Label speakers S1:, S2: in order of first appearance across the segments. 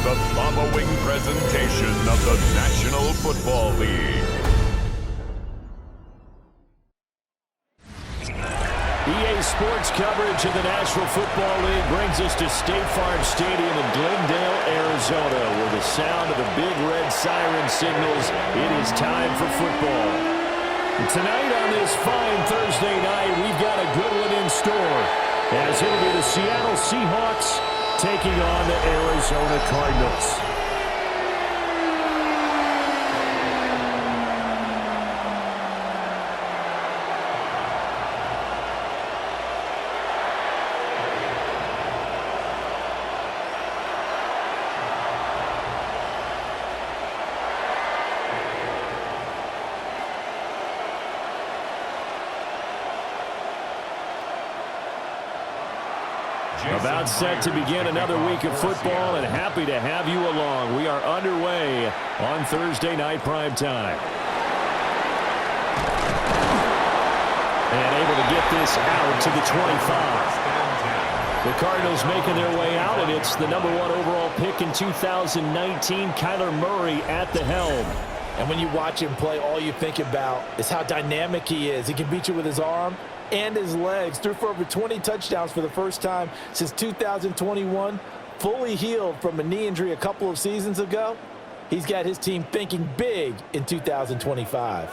S1: the following presentation of the National Football League.
S2: EA Sports coverage of the National Football League brings us to State Farm Stadium in Glendale, Arizona, where the sound of the big red siren signals it is time for football. And tonight on this fine Thursday night, we've got a good one in store, as it'll be the Seattle Seahawks taking on the Arizona Cardinals. About set to begin another week of football, and happy to have you along. We are underway on Thursday night prime time. And able to get this out to the 25. The Cardinals making their way out, and it's the #1 overall pick in 2019, Kyler Murray at the helm.
S3: And when you watch him play, all you think about is how dynamic he is. He can beat you with his arm and his legs. Threw for over 20 touchdowns for the first time since 2021. Fully healed from a knee injury a couple of seasons ago. He's got his team thinking big in 2025.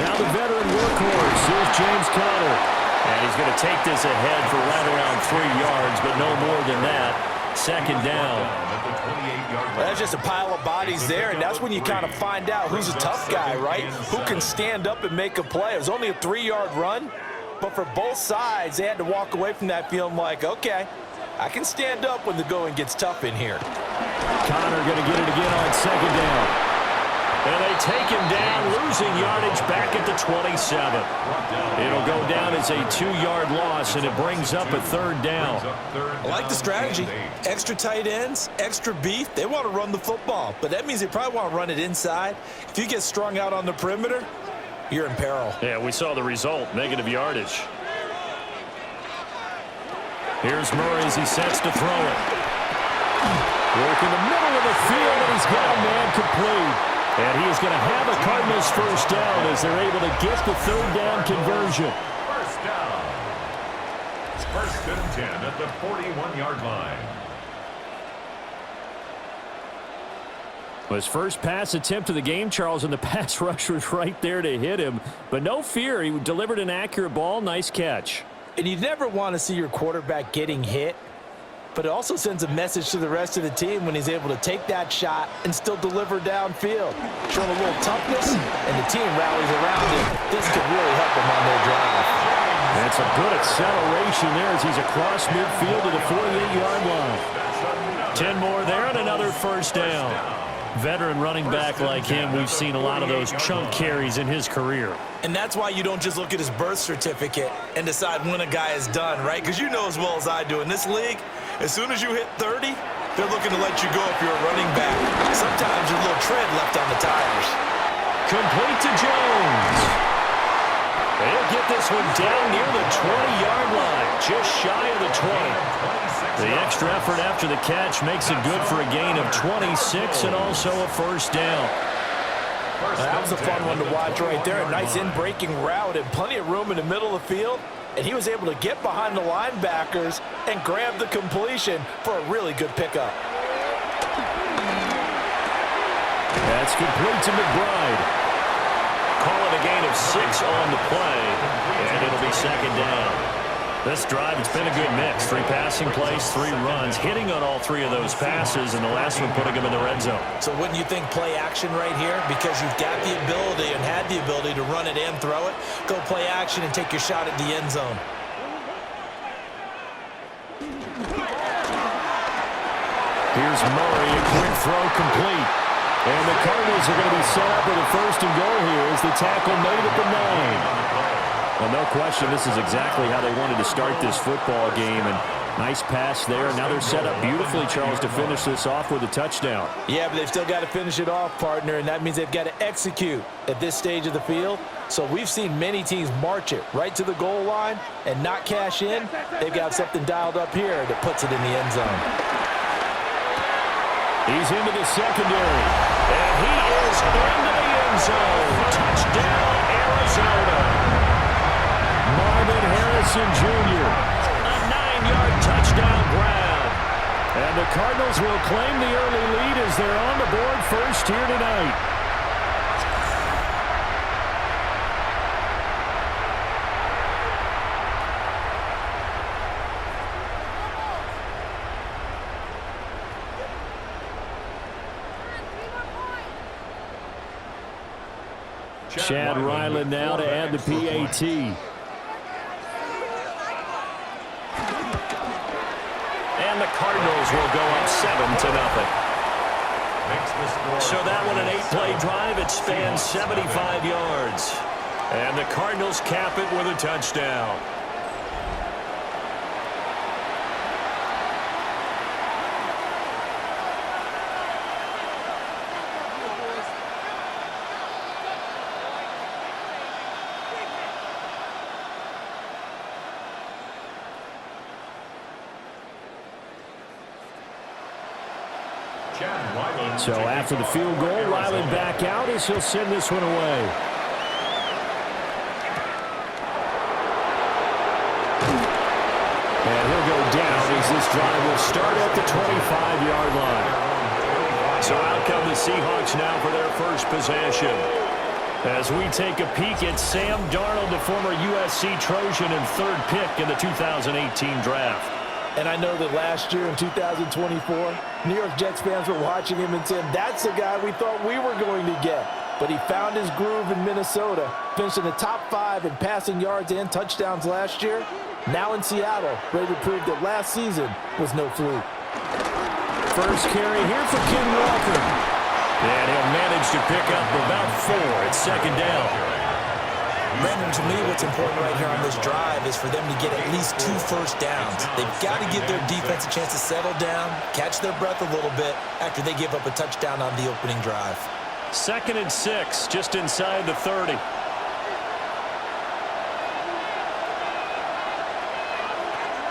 S2: Now the veteran workhorse. Here's James Conner. And he's going to take this ahead for right around 3 yards, but no more than that. Second down.
S3: That's just a pile of bodies there, and that's when you kind of find out who's a tough guy, right? Who can stand up and make a play. It was only a 3-yard run, but for both sides, they had to walk away from that feeling like, okay, I can stand up when the going gets tough in here.
S2: Conner going to get it again on second down. And they take him down, losing yardage back at the 27. It'll go down as a 2-yard loss, and it brings up a third down.
S3: I like the strategy. Extra tight ends, extra beef. They want to run the football, but that means they probably want to run it inside. If you get strung out on the perimeter, you're in peril.
S2: Yeah, we saw the result, negative yardage. Here's Murray as he sets to throw it. Work in the middle of the field, and he's got a man complete. And he is going to have a Cardinals first down as they're able to get the third down conversion.
S1: First down. It's 1st and 10 at the 41-yard line.
S2: His first pass attempt of the game, Charles, and the pass rush was right there to hit him. But no fear, he delivered an accurate ball. Nice catch.
S3: And you never want to see your quarterback getting hit, but it also sends a message to the rest of the team when he's able to take that shot and still deliver downfield. Showing a little toughness, and the team rallies around him. This could really help them on their drive.
S2: That's a good acceleration there as he's across midfield to the 48-yard line. 10 more there and another first down. Veteran running back like him, we've seen a lot of those chunk carries in his career.
S3: And that's why you don't just look at his birth certificate and decide when a guy is done, right? Because you know as well as I do, in this league, as soon as you hit 30, they're looking to let you go if you're a running back. Sometimes there's a little tread left on the tires.
S2: Complete to Jones. They'll get this one down near the 20-yard line, just shy of the 20. The extra effort after the catch makes it good for a gain of 26 and also a first down.
S3: That was a fun one to watch right there. A nice in-breaking route and plenty of room in the middle of the field. And he was able to get behind the linebackers and grab the completion for a really good pickup.
S2: That's complete to McBride. Call it a gain of 6 on the play, and it'll be second down. This drive, it's been a good mix. 3 passing plays, 3 runs, hitting on all 3 of those passes, and the last one putting them in the red zone.
S3: So wouldn't you think play action right here? Because you've got the ability and had the ability to run it and throw it. Go play action and take your shot at the end zone.
S2: Here's Murray, a quick throw complete. And the Cardinals are going to be set up with a first and goal here as the tackle made at the 9. Well, no question, this is exactly how they wanted to start this football game. And Nice pass there. Now they're set up beautifully, Charles, to finish this off with a touchdown.
S3: Yeah, but they've still got to finish it off, partner, and that means they've got to execute at this stage of the field. So we've seen many teams march it right to the goal line and not cash in. They've got something dialed up here that puts it in the end zone.
S2: He's into the secondary, and he is into the end zone. Touchdown, Arizona. Marvin Harrison Jr., a 9-yard touchdown grab. And the Cardinals will claim the early lead as they're on the board first here tonight. Chad Ryland now to add the PAT. And the Cardinals will go up 7-0. So that one, an 8-play drive. It spans 75 yards. And the Cardinals cap it with a touchdown. So after the field goal, Ryland back out as he'll send this one away. And he'll go down as this drive will start at the 25-yard line. So out come the Seahawks now for their first possession. As we take a peek at Sam Darnold, the former USC Trojan and third pick in the 2018 draft.
S3: And I know that last year in 2024, New York Jets fans were watching him and saying, that's the guy we thought we were going to get. But he found his groove in Minnesota, finished in the top 5 in passing yards and touchdowns last year. Now in Seattle, ready to prove that last season was no fluke.
S2: First carry here for Ken Walker. And he'll manage to pick up about 4 at second down.
S3: Brandon, to me, what's important right here on this drive is for them to get at least 2 first downs. They've got to give their defense a chance to settle down, catch their breath a little bit after they give up a touchdown on the opening drive.
S2: 2nd and 6, just inside the 30.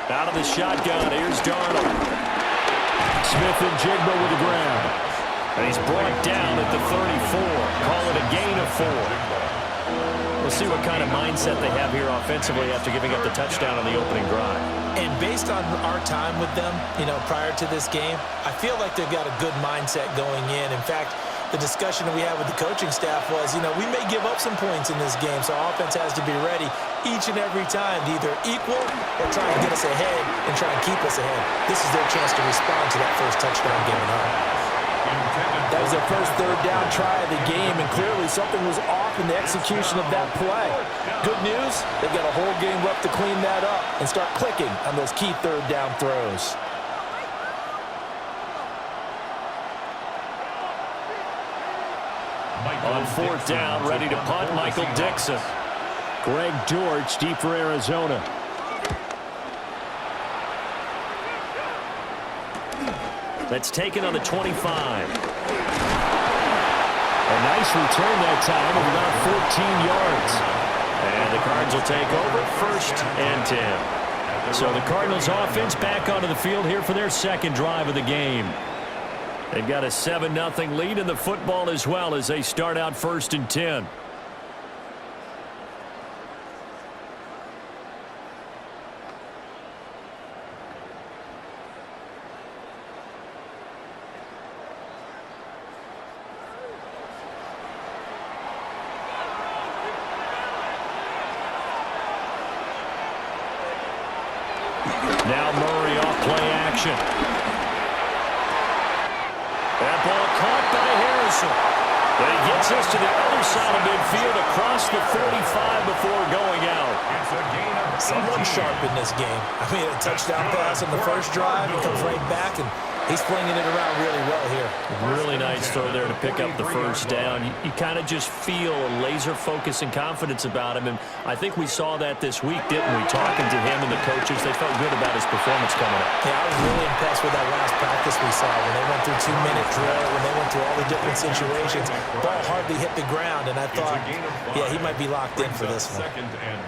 S2: Out of the shotgun, here's Darnold. Smith and Jigba with the ground. And he's brought down at the 34. Call it a gain of 4. We'll see what kind of mindset they have here offensively after giving up the touchdown on the opening drive.
S3: And based on our time with them, prior to this game, I feel like they've got a good mindset going in. In fact, the discussion that we had with the coaching staff was, we may give up some points in this game, so our offense has to be ready each and every time to either equal or try and get us ahead and try and keep us ahead. This is their chance to respond to that first touchdown given up. That was their first third down try of the game, and clearly something was off in the execution of that play. Good news, they've got a whole game left to clean that up and start clicking on those key third down throws.
S2: On 4th down, ready to punt, Michael Dixon. Greg Dortch deep for Arizona. That's taken on the 25. A nice return that time of about 14 yards. And the Cards will take over 1st and 10. So the Cardinals offense back onto the field here for their second drive of the game. They've got a 7-0 lead in the football as well as they start out 1st and 10. Now Murray off play action. That ball caught by Harrison. And he gets us to the other side of midfield across the 45 before going out.
S3: Someone sharp in this game. A touchdown pass on the first drive. He comes right back and He's flinging it around really well here.
S2: Really nice throw there to pick up the first down. You kind of just feel a laser focus and confidence about him, and I think we saw that this week, didn't we? Talking to him and the coaches, they felt good about his performance coming up.
S3: Yeah, I was really impressed with that last practice we saw when they went through 2-minute drill, when they went through all the different situations. Ball hardly hit the ground, and I thought, yeah, he might be locked in for this one.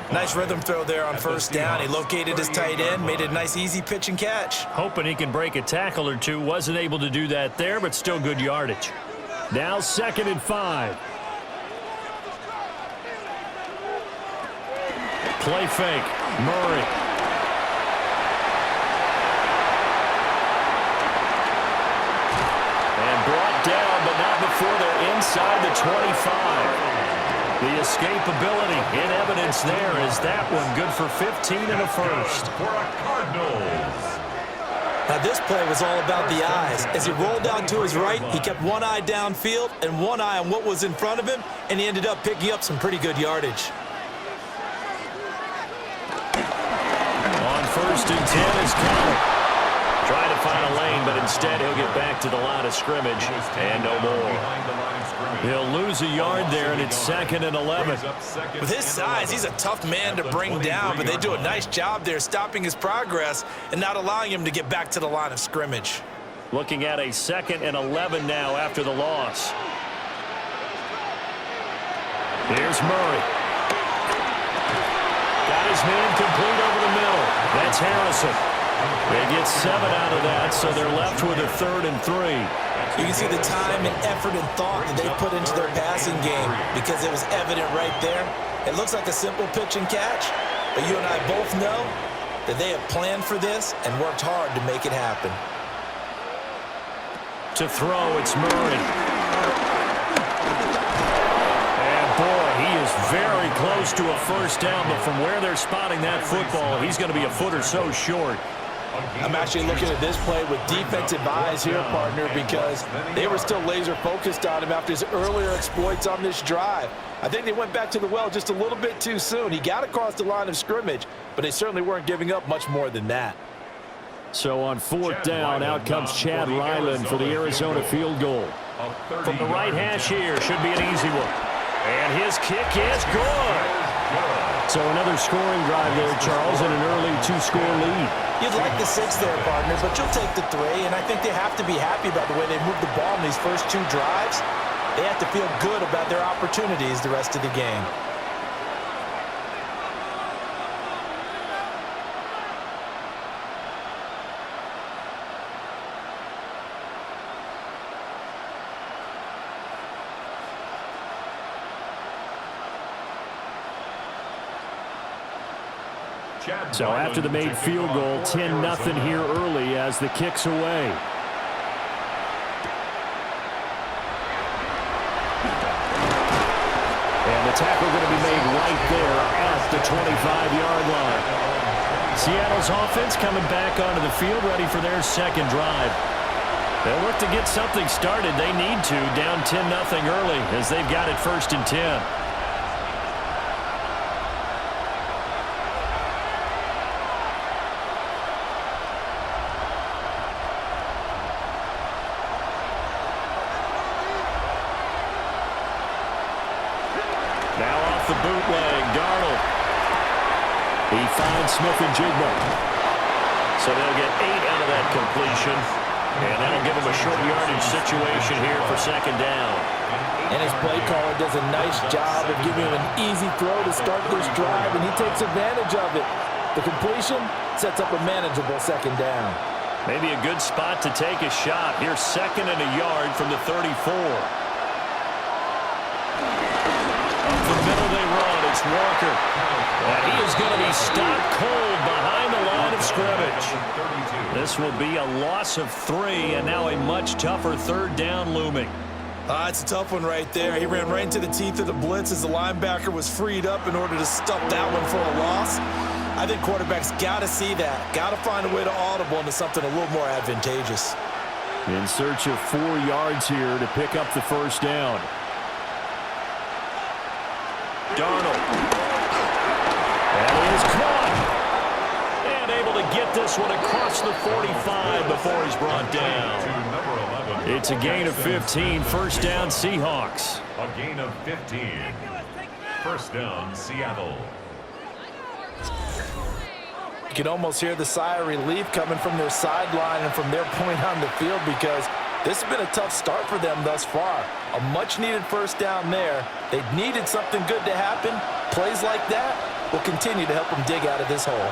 S3: Nice rhythm throw there on first down. He located his tight end, made it a nice easy pitch and catch.
S2: Hoping he can break a tackle or two. Wasn't able to do that there, but still good yardage. Now 2nd and 5. Play fake. Murray. And brought down, but not before they're inside the 25. The escapability in evidence there is that one good for 15 and a first.
S1: For a Cardinals.
S3: Now, this play was all about the eyes. As he rolled out to his right, he kept one eye downfield and one eye on what was in front of him, and he ended up picking up some pretty good yardage.
S2: On 1st and 10 is Connor. Trying to find a lane, but instead he'll get back to the line of scrimmage and no more. He'll lose a yard there, and it's 2nd and 11.
S3: With his size, he's a tough man to bring down, but they do a nice job there stopping his progress and not allowing him to get back to the line of scrimmage.
S2: Looking at a 2nd and 11 now after the loss. Here's Murray. Got his man complete over the middle. That's Harrison. They get 7 out of that, so they're left with a 3rd and 3.
S3: You can see the time and effort and thought that they put into their passing game because it was evident right there. It looks like a simple pitch and catch, but you and I both know that they have planned for this and worked hard to make it happen.
S2: To throw, it's Murray. And boy, he is very close to a first down, but from where they're spotting that football, he's going to be a foot or so short.
S3: I'm actually looking at this play with defensive eyes here, partner, because they were still laser focused on him after his earlier exploits on this drive. I think they went back to the well just a little bit too soon. He got across the line of scrimmage, but they certainly weren't giving up much more than that.
S2: So on 4th down, out comes Chad Ryland for the Arizona field goal. From the right hash here, should be an easy one. And his kick is good. So another scoring drive there, Charles, and an early 2-score lead.
S3: You'd like the 6 there, partner, but you'll take the 3, and I think they have to be happy about the way they moved the ball in these first 2 drives. They have to feel good about their opportunities the rest of the game.
S2: So after the made field goal, 10-0 here early as the kick's away. And the tackle going to be made right there at the 25-yard line. Seattle's offense coming back onto the field, ready for their 2nd drive. They'll look to get something started. They need to, down 10-0 early as they've got it 1st and 10. Now off the bootleg, Darnold. He finds Smith and Jigba. So they'll get 8 out of that completion. And that'll give him a short yardage situation here for 2nd down.
S3: And his play caller does a nice job of giving him an easy throw to start this drive, and he takes advantage of it. The completion sets up a manageable 2nd down.
S2: Maybe a good spot to take a shot. Here's 2nd and a yard from the 34. Up the middle they run. It's Walker. And he is going to be stopped cold behind the line of scrimmage. This will be a loss of 3, and now a much tougher 3rd down looming.
S3: It's a tough one right there. He ran right into the teeth of the blitz as the linebacker was freed up in order to stuff that one for a loss. I think quarterbacks got to see that. Got to find a way to audible into something a little more advantageous.
S2: In search of 4 yards here to pick up the 1st down. Darnold. And he is caught. And able to to get this one across the 45 before he's brought down. It's a gain of 15. First down, Seahawks.
S1: A gain of 15. First down, Seattle.
S3: You can almost hear the sigh of relief coming from their sideline and from their point on the field, because this has been a tough start for them thus far. A much-needed first down there. They needed something good to happen. Plays like that will continue to help them dig out of this hole.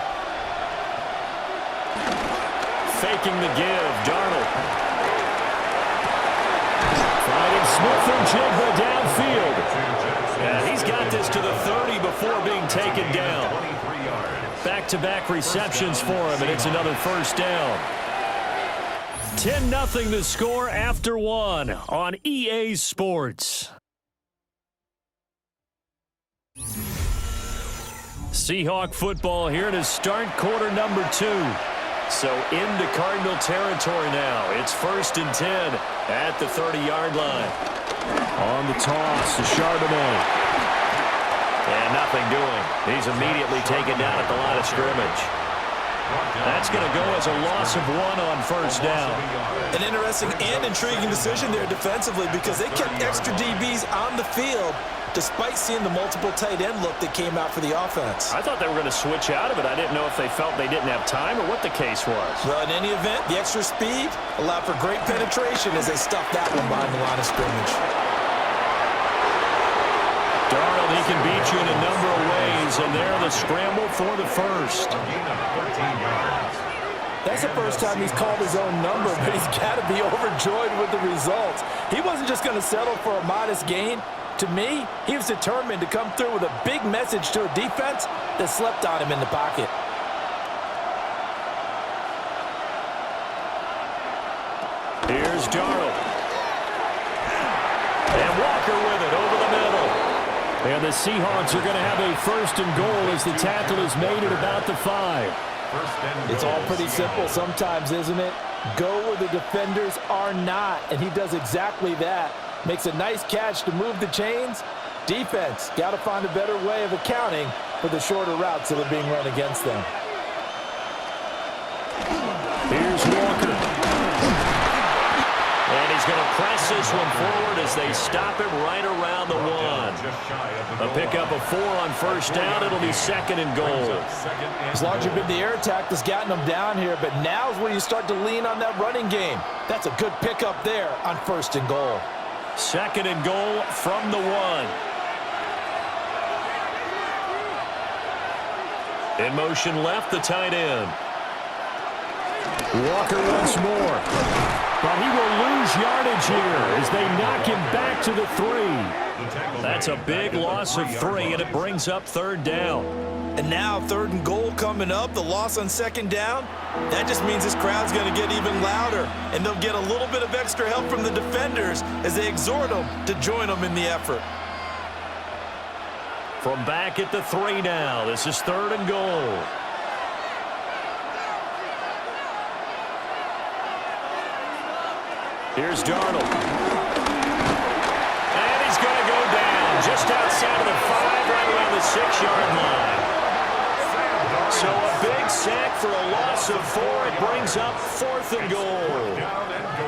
S2: Faking the give, Darnold. Finding Smith and Jigba downfield. And he's got this to the 30 before being taken down. Back-to-back receptions for him, and it's another first down. 10-0 the score after one on EA Sports. Seahawk football here to start quarter number 2. So into Cardinal territory now. It's 1st and 10 at the 30-yard line. On the toss to Charbonnet. And nothing doing. He's immediately taken down at the line of scrimmage. That's going to go as a loss of 1 on first down.
S3: An interesting and intriguing decision there defensively, because they kept extra DBs on the field despite seeing the multiple tight end look that came out for the offense.
S2: I thought they were going to switch out of it. I didn't know if they felt they didn't have time or what the case was.
S3: Well, in any event, the extra speed allowed for great penetration as they stuffed that one behind the line of scrimmage.
S2: Darnold, he can beat you in a number of ways, and there the scramble for the first.
S3: That's the first time he's called his own number, but he's got to be overjoyed with the results. He wasn't just going to settle for a modest gain. To me, he was determined to come through with a big message to a defense that slept on him in the pocket.
S2: Here's Darnold. And Walker with it over the middle. And the Seahawks are going to have a 1st and goal as the tackle is made at about the 5.
S3: It's all pretty simple sometimes, isn't it? Go where the defenders are not, and he does exactly that. Makes a nice catch to move the chains. Defense got to find a better way of accounting for the shorter routes that are being run against them.
S2: Here's Walker. And he's going to press this one forward as they stop him right around the 1. A pickup of 4 on first down. It'll be 2nd and goal.
S3: It's largely been the air attack that's gotten them down here, but now's where you start to lean on that running game. That's a good pickup there on 1st and goal.
S2: 2nd and goal from the 1. In motion left, the tight end. Walker once more. But he will lose yardage here as they knock him back to the 3. That's a big loss of 3, and it brings up 3rd down.
S3: And now 3rd and goal coming up, the loss on 2nd down. That just means this crowd's going to get even louder, and they'll get a little bit of extra help from the defenders as they exhort them to join them in the effort.
S2: From back at the 3 now, this is 3rd and goal. Here's Darnold. And he's going to go down just outside of the 5, right around the 6-yard line. So a big sack for a loss of 4. It brings up 4th and goal.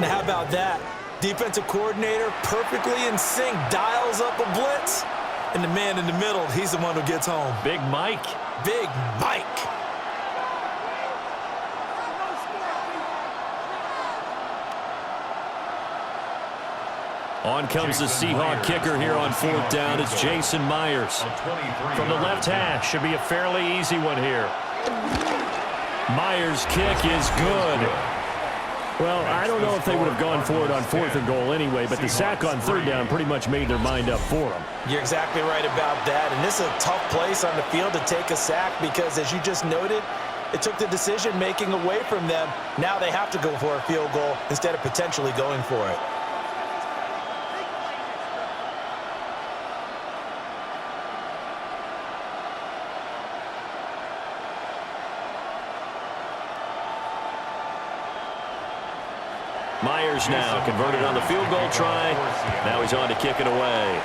S3: Now how about that? Defensive coordinator perfectly in sync, dials up a blitz, and the man in the middle, he's the one who gets home.
S2: Big Mike.
S3: Big Mike.
S2: On comes the Seahawk kicker here on 4th down. It's Jason Myers. From the left hash, should be a fairly easy one here. Myers' kick is good. Well, I don't know if they would have gone for it on 4th and goal anyway, but the sack on 3rd down pretty much made their mind up for them.
S3: You're exactly right about that, and this is a tough place on the field to take a sack because, as you just noted, it took the decision-making away from them. Now they have to go for a field goal instead of potentially going for it.
S2: Myers now converted on the field goal try. Now he's on to kick it away.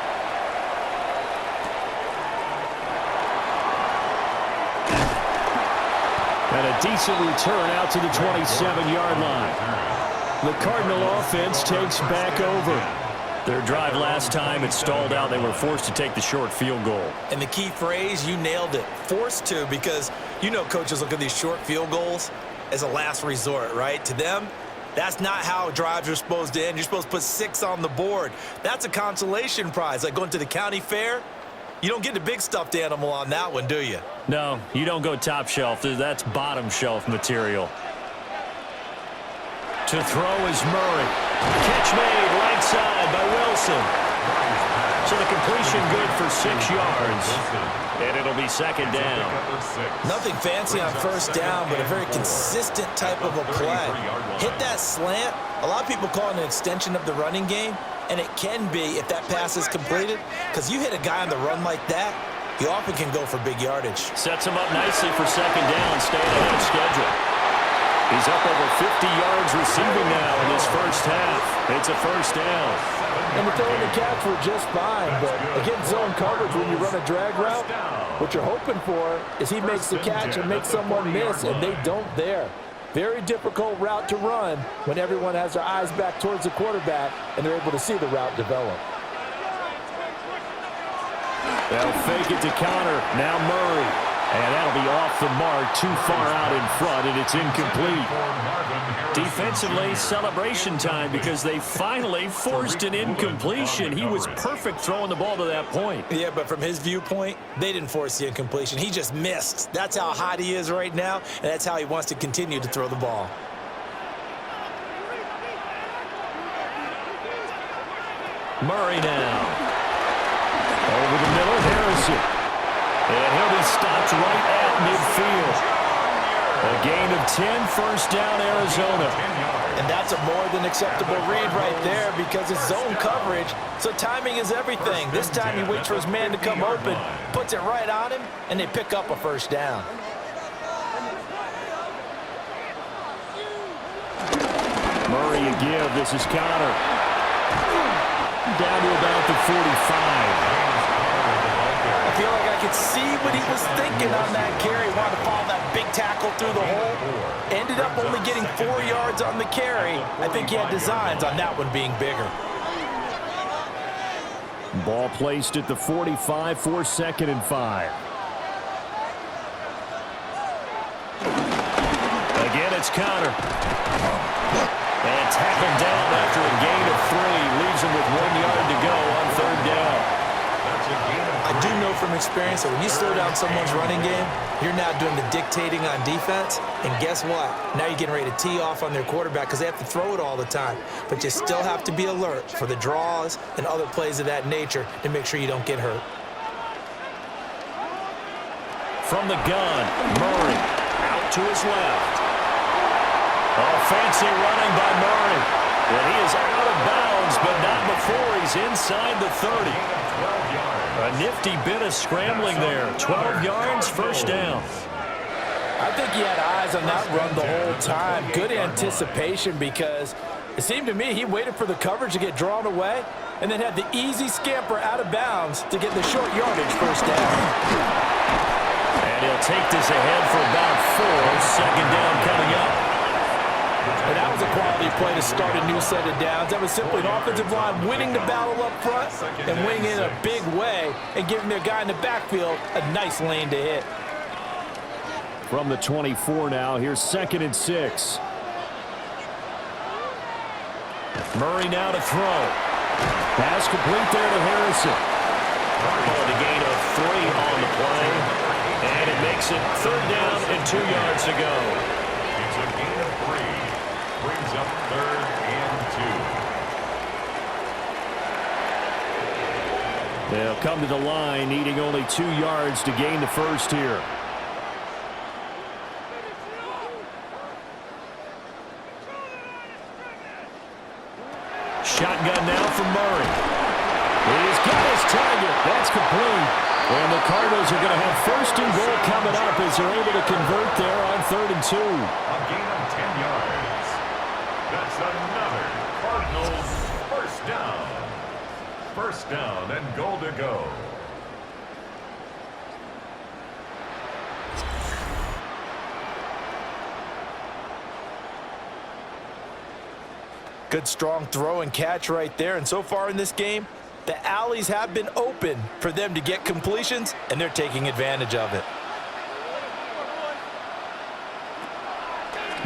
S2: And a decent return out to the 27-yard line. The Cardinal offense takes back over. Their drive last time, it stalled out. They were forced to take the short field goal.
S3: And the key phrase, you nailed it, forced to, because you know coaches look at these short field goals as a last resort, right? To them, that's not how drives are supposed to end. You're supposed to put 6 on the board. That's a consolation prize. Like going to the county fair, you don't get the big stuffed animal on that one, do you?
S2: No, you don't go top shelf. That's bottom shelf material. To throw is Murray. Catch made right side by Wilson. So the completion good for 6 yards. And it'll be second down.
S3: Nothing fancy on first down, but a very consistent type of a play. Hit that slant. A lot of people call it an extension of the running game, and it can be if that pass is completed, because you hit a guy on the run like that, you often can go for big yardage.
S2: Sets him up nicely for second down, staying ahead of schedule. He's up over 50 yards receiving now in his first half. It's a first down.
S3: And the throw and the catch were just fine, but against zone coverage, when you run a drag route, what you're hoping for is he makes the catch and makes someone miss, and they don't there. Very difficult route to run when everyone has their eyes back towards the quarterback and they're able to see the route develop.
S2: They'll fake it to counter. Now Murray. And that'll be off the mark, too far out in front, and it's incomplete. Defensively, celebration time because they finally forced an incompletion. He was perfect throwing the ball to that point.
S3: Yeah, but from his viewpoint, they didn't force the incompletion. He just missed. That's how hot he is right now, and that's how he wants to continue to throw the ball.
S2: Murray now. Over the middle, Harrison. And he'll be stopped right at midfield. A gain of 10, first down, Arizona.
S3: And that's a more than acceptable read right there because it's zone coverage, so timing is everything. This time he waits for his man to come open, puts it right on him, and they pick up a first down.
S2: Murray a give. This is counter. Down to about the 45.
S3: I feel like I could see what he was thinking on that carry. Wanted to follow that big tackle through the hole. Ended up only getting 4 yards on the carry. I think he had designs on that one being bigger.
S2: Ball placed at the 45 for 2nd and 5. Again, it's counter. And tackled down after a gain of 3. Leaves him with 1 yard to go on 3rd down.
S3: I do know from experience that when you slow down someone's running game, you're now doing the dictating on defense. And guess what? Now you're getting ready to tee off on their quarterback because they have to throw it all the time. But you still have to be alert for the draws and other plays of that nature to make sure you don't get hurt.
S2: From the gun, Murray out to his left. Oh, fancy running by Murray. And he is out of bounds, but not before he's inside the 30. A nifty bit of scrambling there. 12 yards, first down.
S3: I think he had eyes on that run the whole time. Good anticipation because it seemed to me he waited for the coverage to get drawn away and then had the easy scamper out of bounds to get the short yardage first down.
S2: And he'll take this ahead for about 4. Second down coming up.
S3: And that was a quality play to start a new set of downs. That was simply an offensive line winning the battle up front and winning in a big way and giving their guy in the backfield a nice lane to hit.
S2: From the 24 now, here's 2nd and 6. Murray now to throw. Pass complete there to Harrison. Oh, the gain of 3 on the play. And it makes it 3rd down and 2 yards to go.
S1: It's a gain of 3. Brings up 3rd and 2.
S2: They'll come to the line, needing only 2 yards to gain the first here. Shotgun now from Murray. He's got his target. That's complete. And the Cardinals are going to have 1st and goal coming up as they're able to convert there on 3rd and 2.
S1: A gain of 10 yards. That's another Cardinals first down. First down and goal to go.
S3: Good strong throw and catch right there. And so far in this game, the alleys have been open for them to get completions, and they're taking advantage of it.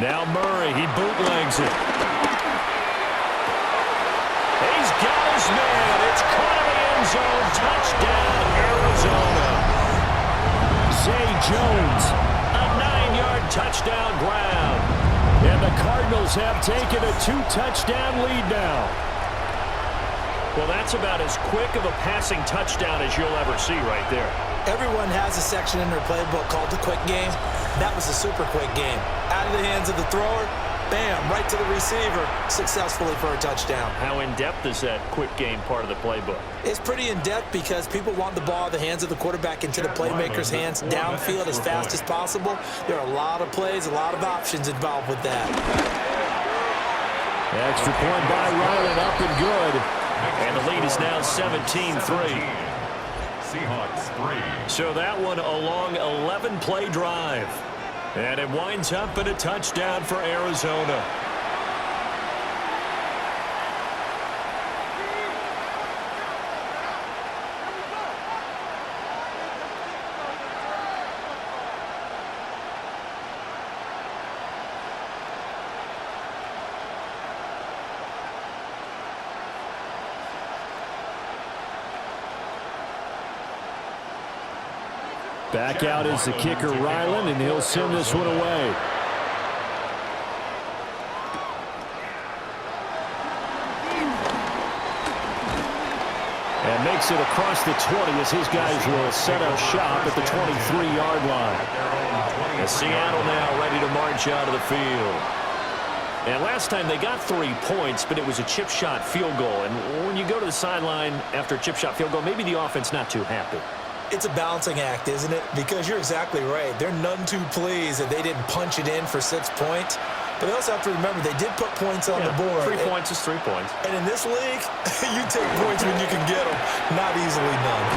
S2: Now Murray, he bootlegs it. He's got his man. It's caught in the end zone. Touchdown, Arizona. Zay Jones, a 9-yard touchdown grab. And the Cardinals have taken a 2-touchdown lead now. Well, that's about as quick of a passing touchdown as you'll ever see right there.
S3: Everyone has a section in their playbook called the quick game. That was a super quick game. Out of the hands of the thrower, bam, right to the receiver, successfully for a touchdown.
S2: How in-depth is that quick game part of the playbook?
S3: It's pretty in-depth because people want the ball in the hands of the quarterback into the playmaker's hands downfield as fast as possible. There are a lot of plays, a lot of options involved with that.
S2: Extra point by Ryland, up and good. And the lead is now 17-3.
S1: Seahawks 3.
S2: So that one a long 11-play drive. And it winds up in a touchdown for Arizona. Back out is the kicker, Ryland, and he'll send this one away. And makes it across the 20 as his guys will set up shop at the 23-yard line. And Seattle now ready to march out of the field. And last time they got 3 points, but it was a chip shot field goal. And when you go to the sideline after a chip shot field goal, maybe the offense not too happy.
S3: It's a balancing act, isn't it? Because you're exactly right. They're none too pleased that they didn't punch it in for 6 points. But they also have to remember they did put points on the board.
S2: 3 points is 3 points.
S3: And in this league, you take points when you can get them. Not easily done.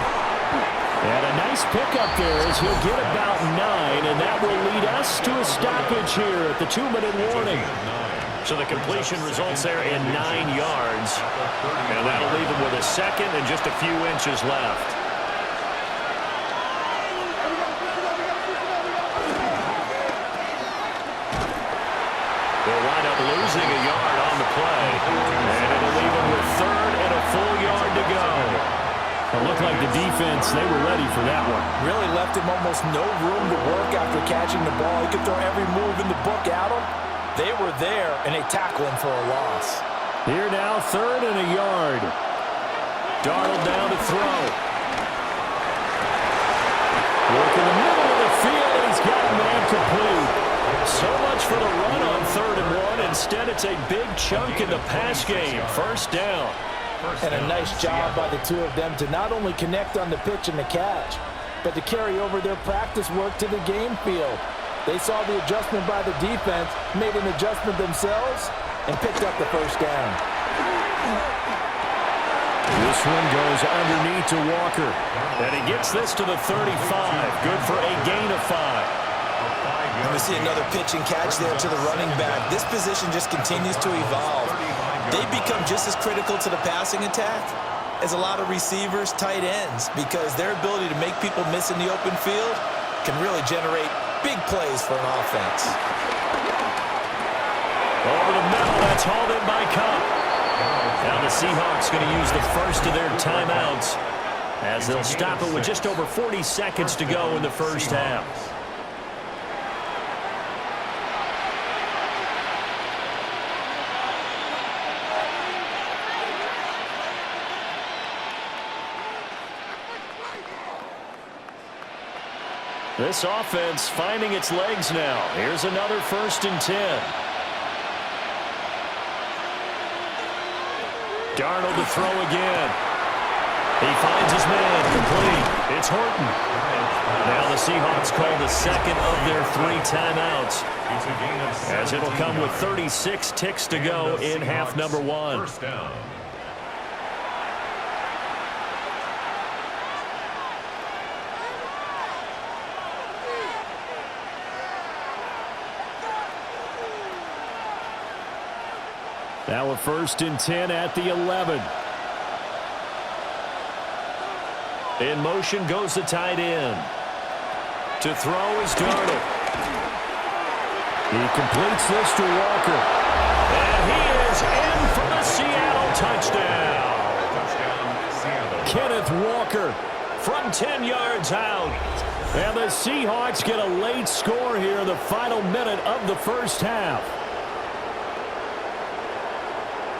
S2: And a nice pickup there as he'll get about 9, and that will lead us to a stoppage here at the 2-minute warning. So the completion results there in 9 yards. And that'll leave him with a second and just a few inches left. They'll wind up losing a yard on the play. And it'll leave him with 3rd and a full yard to go. It looked like the defense, they were ready for that one.
S3: Really left him almost no room to work after catching the ball. He could throw every move in the book at him. They were there, and they tackle him for a loss.
S2: Here now, 3rd and a yard. Darnold down to throw. Work in the middle of the field, and he's got a man complete. So much for the run on 3rd and 1. Instead, it's a big chunk in the pass game. First down.
S3: And a nice job by the two of them to not only connect on the pitch and the catch, but to carry over their practice work to the game field. They saw the adjustment by the defense, made an adjustment themselves, and picked up the first down.
S2: This one goes underneath to Walker. And he gets this to the 35. Good for a gain of 5.
S3: And we see another pitch and catch there to the running back. This position just continues to evolve. They become just as critical to the passing attack as a lot of receivers, tight ends, because their ability to make people miss in the open field can really generate big plays for an offense.
S2: Over the middle, that's hauled in by Cup. Now the Seahawks going to use the first of their timeouts as they'll stop it with just over 40 seconds to go in the first half. This offense finding its legs now. Here's another 1st and 10. Darnold to throw again. He finds his man complete. It's Horton. Now the Seahawks call the second of their 3 timeouts, as it'll come with 36 ticks to go in half number 1.
S1: First down.
S2: Now a 1st and 10 at the 11. In motion goes the tight end. To throw is Darnold. He completes this to Walker. And he is in for the Seattle touchdown.
S1: Touchdown, Seattle.
S2: Kenneth Walker from 10 yards out. And the Seahawks get a late score here in the final minute of the first half.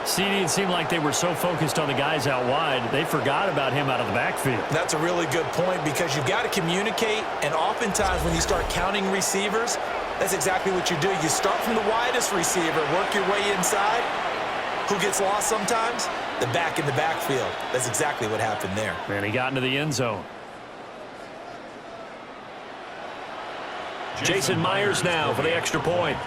S4: CD, it seemed like they were so focused on the guys out wide, they forgot about him out of the backfield.
S3: That's a really good point because you've got to communicate, and oftentimes when you start counting receivers, that's exactly what you do. You start from the widest receiver, work your way inside. Who gets lost sometimes? The back in the backfield. That's exactly what happened there.
S4: And he got into the end zone.
S2: Jason Myers now for the extra point.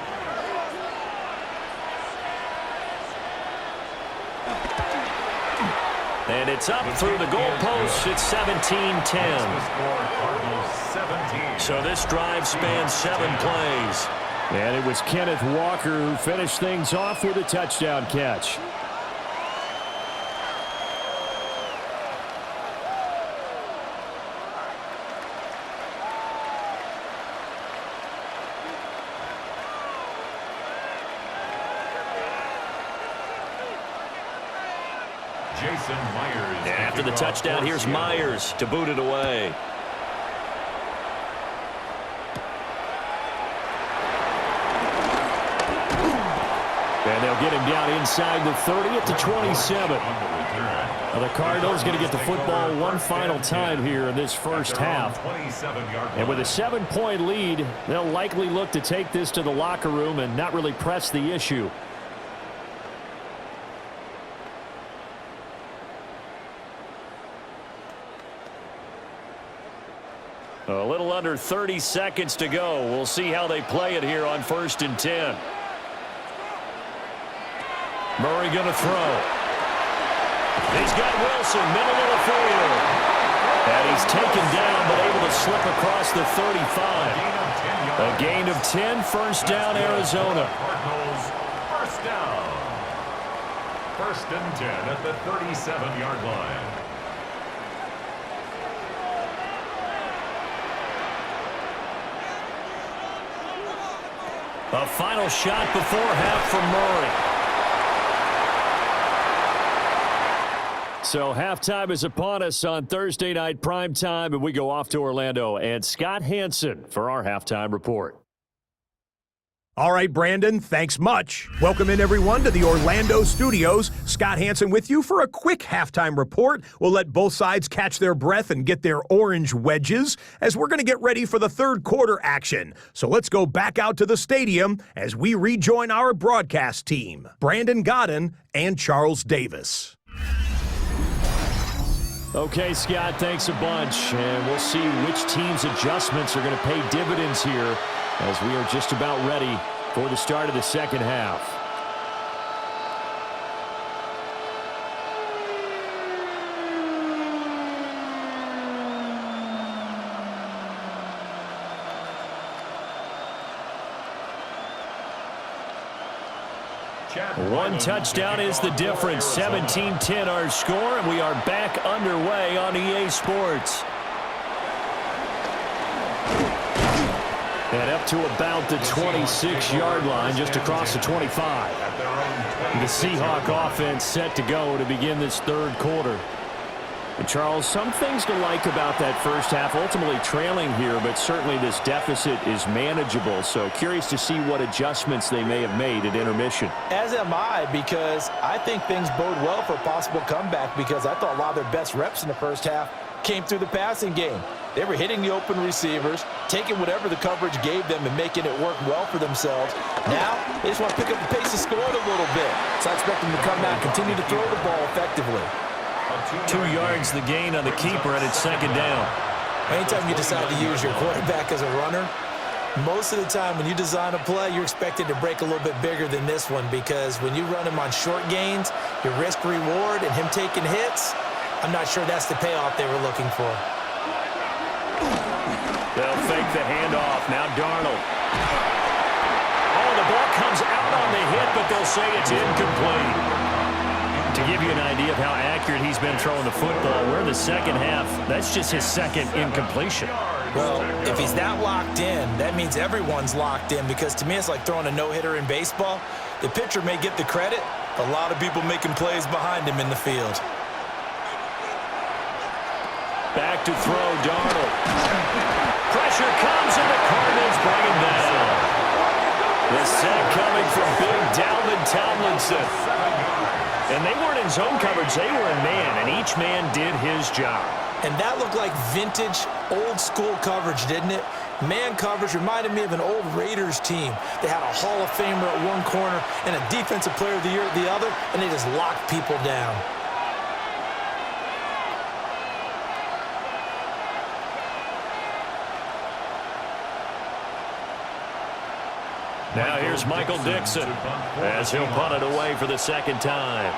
S2: And it's up through the goalposts. It's 17-10. So this drive spans 7 plays. And it was Kenneth Walker who finished things off with a touchdown catch.
S1: Jason Myers.
S2: After the touchdown, here's Myers to boot it away. And they'll get him down inside the 30 at the 27. Now the Cardinals going to get the football one final time here in this first half. And with a 7-point lead, they'll likely look to take this to the locker room and not really press the issue. A little under 30 seconds to go. We'll see how they play it here on 1st and 10. Murray going to throw. He's got Wilson, middle of the field. And he's taken down, but able to slip across the 35. A gain of 10, 1st down, Arizona.
S1: Cardinals, 1st down. 1st and 10 at the 37-yard line.
S2: A final shot before half from Murray. So halftime is upon us on Thursday night primetime, and we go off to Orlando. And Scott Hansen for our halftime report.
S5: All right, Brandon, thanks much. Welcome in, everyone, to the Orlando studios. Scott Hansen with you for a quick halftime report. We'll let both sides catch their breath and get their orange wedges as we're going to get ready for the third quarter action. So let's go back out to the stadium as we rejoin our broadcast team, Brandon Godden and Charles Davis.
S2: Okay, Scott, thanks a bunch. And we'll see which team's adjustments are going to pay dividends here as we are just about ready for the start of the second half. One touchdown is the difference. 17-10 our score, and we are back underway on EA Sports. And up to about the 26-yard line, just across the 25. The Seahawk offense set to go to begin this third quarter. And Charles, some things to like about that first half, ultimately trailing here, but certainly this deficit is manageable. So curious to see what adjustments they may have made at intermission.
S3: As am I, because I think things bode well for a possible comeback, because I thought a lot of their best reps in the first half came through the passing game. They were hitting the open receivers, taking whatever the coverage gave them and making it work well for themselves. Now, they just want to pick up the pace of scoring a little bit. So I expect them to come out and continue to throw the ball effectively.
S2: 2 yards the gain on the keeper, and it's second down.
S3: Anytime you decide to use your quarterback as a runner, most of the time when you design a play, you're expected to break a little bit bigger than this one, because when you run him on short gains, your risk-reward and him taking hits, I'm not sure that's the payoff they were looking for.
S2: They'll fake the handoff. Now Darnold. Oh, the ball
S4: comes out on the hit, but they'll say it's incomplete. To give you an idea of how accurate he's been throwing the football, we're in the second half. That's just his second incompletion.
S3: Well, if he's that locked in, that means everyone's locked in, because to me it's like throwing a no-hitter in baseball. The pitcher may get the credit, a lot of people making plays behind him in the field.
S2: Back to throw, Darnold. Pressure comes, and the Cardinals bring him down. The sack coming from big Dalvin Tomlinson. And they weren't in zone coverage, they were in man, and each man did his job.
S3: And that looked like vintage, old-school coverage, didn't it? Man coverage reminded me of an old Raiders team. They had a Hall of Famer at one corner and a Defensive Player of the Year at the other, and they just locked people down.
S2: Now here's Michael Dixon as he'll punt it away for the second time.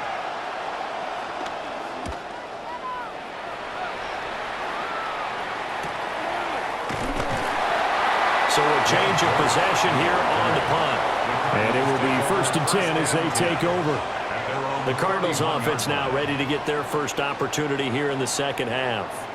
S2: So a change of possession here on the punt. And it will be 1st and 10 as they take over. The Cardinals offense now ready to get their first opportunity here in the second half.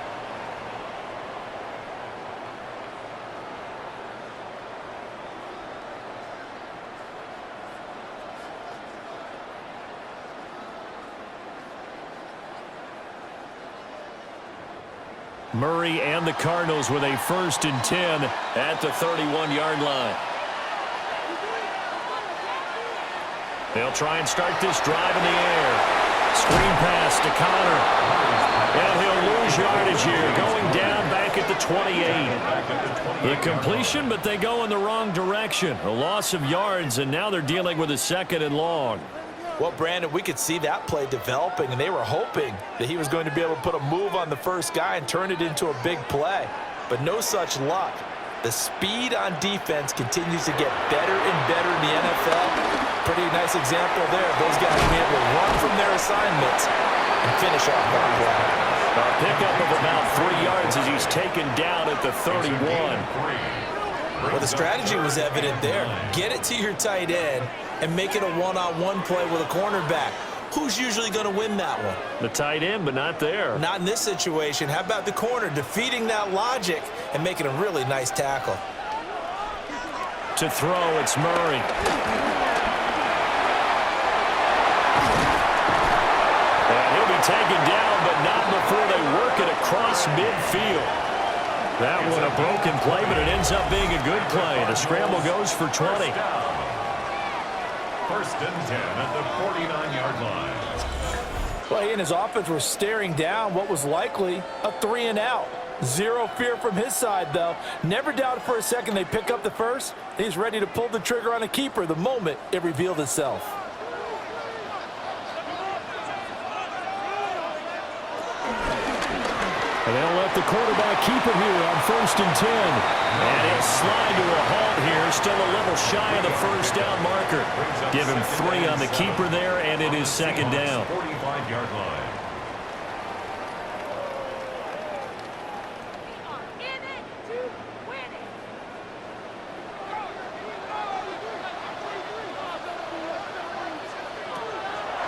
S2: Murray and the Cardinals with a 1st and 10 at the 31-yard line. They'll try and start this drive in the air. Screen pass to Connor. And he'll lose yardage here, going down back at the 28. The completion, but they go in the wrong direction. A loss of yards, and now they're dealing with a 2nd and long.
S3: Well, Brandon, we could see that play developing, and they were hoping that he was going to be able to put a move on the first guy and turn it into a big play. But no such luck. The speed on defense continues to get better and better in the NFL. Pretty nice example there of those guys being able to run from their assignments and finish off that play.
S2: A pickup of about 3 yards as he's taken down at the 31.
S3: Well, the strategy was evident there. Get it to your tight end and make it a one-on-one play with a cornerback. Who's usually going to win that one?
S2: The tight end, but not there.
S3: Not in this situation. How about the corner defeating that logic and making a really nice tackle?
S2: To throw, it's Murray. And he'll be taken down, but not before they work it across midfield. That one a broken play, but it ends up being a good play. The scramble goes for 20.
S1: 1st and 10 at the 49-yard line.
S3: Well, he and his offense were staring down what was likely a 3-and-out. Zero fear from his side, though. Never doubted for a second they pick up the first. He's ready to pull the trigger on a keeper the moment it revealed itself.
S2: And they'll let the quarterback keep it here on 1st and 10. And he'll slide to a halt here, still a little shy of the first down marker. Give him 3 on the keeper there, and it is 2nd down.
S1: 45-yard line.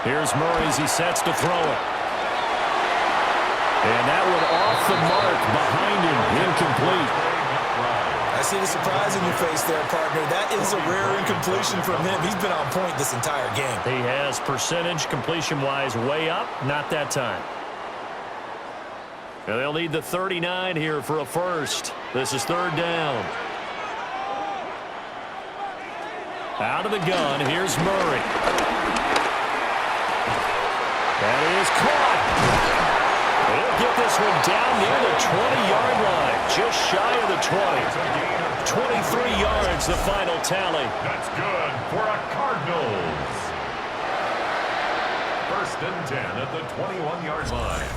S2: Here's Murray as he sets to throw it. And that one off the mark behind him, incomplete.
S3: I see the surprise in your face there, partner. That is a rare incompletion from him. He's been on point this entire game.
S2: He has percentage completion-wise way up, not that time. And they'll need the 39 here for a first. This is 3rd down. Out of the gun, here's Murray. That is caught. They'll get this one down near the 20-yard line, just shy of the 20. 23 yards, the final tally.
S1: That's good for a Cardinals. 1st and 10 at the 21-yard line.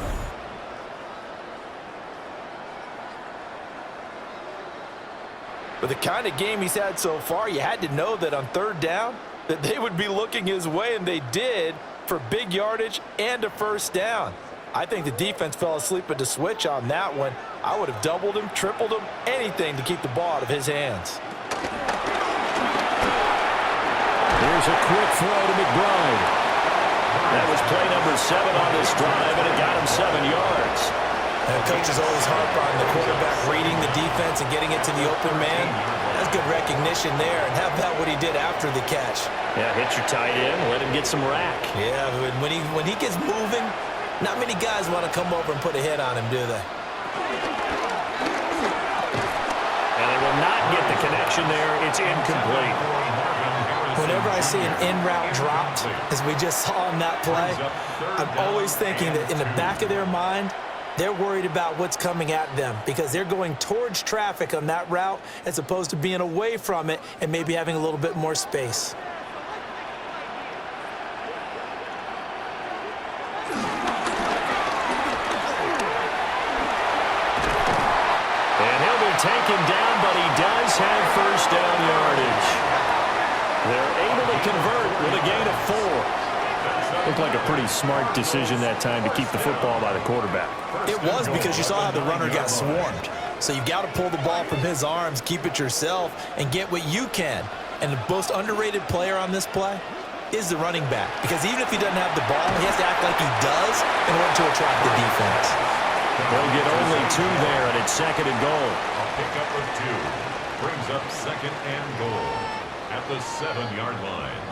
S3: With the kind of game he's had so far, you had to know that on 3rd down that they would be looking his way, and they did, for big yardage and a first down. I think the defense fell asleep at the switch on that one. I would have doubled him, tripled him, anything to keep the ball out of his hands.
S2: Here's a quick throw to McBride. That was play number 7 on this drive, and it got him 7 yards.
S3: And coaches always harp on the quarterback reading the defense and getting it to the open man. That's good recognition there. And how about what he did after the catch?
S4: Yeah, hit your tight end, let him get some rack.
S3: Yeah, when he gets moving, not many guys want to come over and put a hit on him, do they?
S4: And they will not get the connection there. It's incomplete.
S3: Whenever I see an in-route dropped, as we just saw on that play, I'm always thinking that in the back of their mind, they're worried about what's coming at them because they're going towards traffic on that route as opposed to being away from it and maybe having a little bit more space.
S4: And he'll be taken down, but he does have first down yardage. They're able to convert with a gain of 4.
S2: Looked like a pretty smart decision that time to keep the football by the quarterback.
S3: It was because you saw how the runner got swarmed. So you've got to pull the ball from his arms, keep it yourself, and get what you can. And the most underrated player on this play is the running back. Because even if he doesn't have the ball, he has to act like he does in order to attract the defense.
S2: They'll get only 2 there, and it's 2nd and goal.
S1: A pickup of 2 brings up 2nd and goal at the 7-yard line.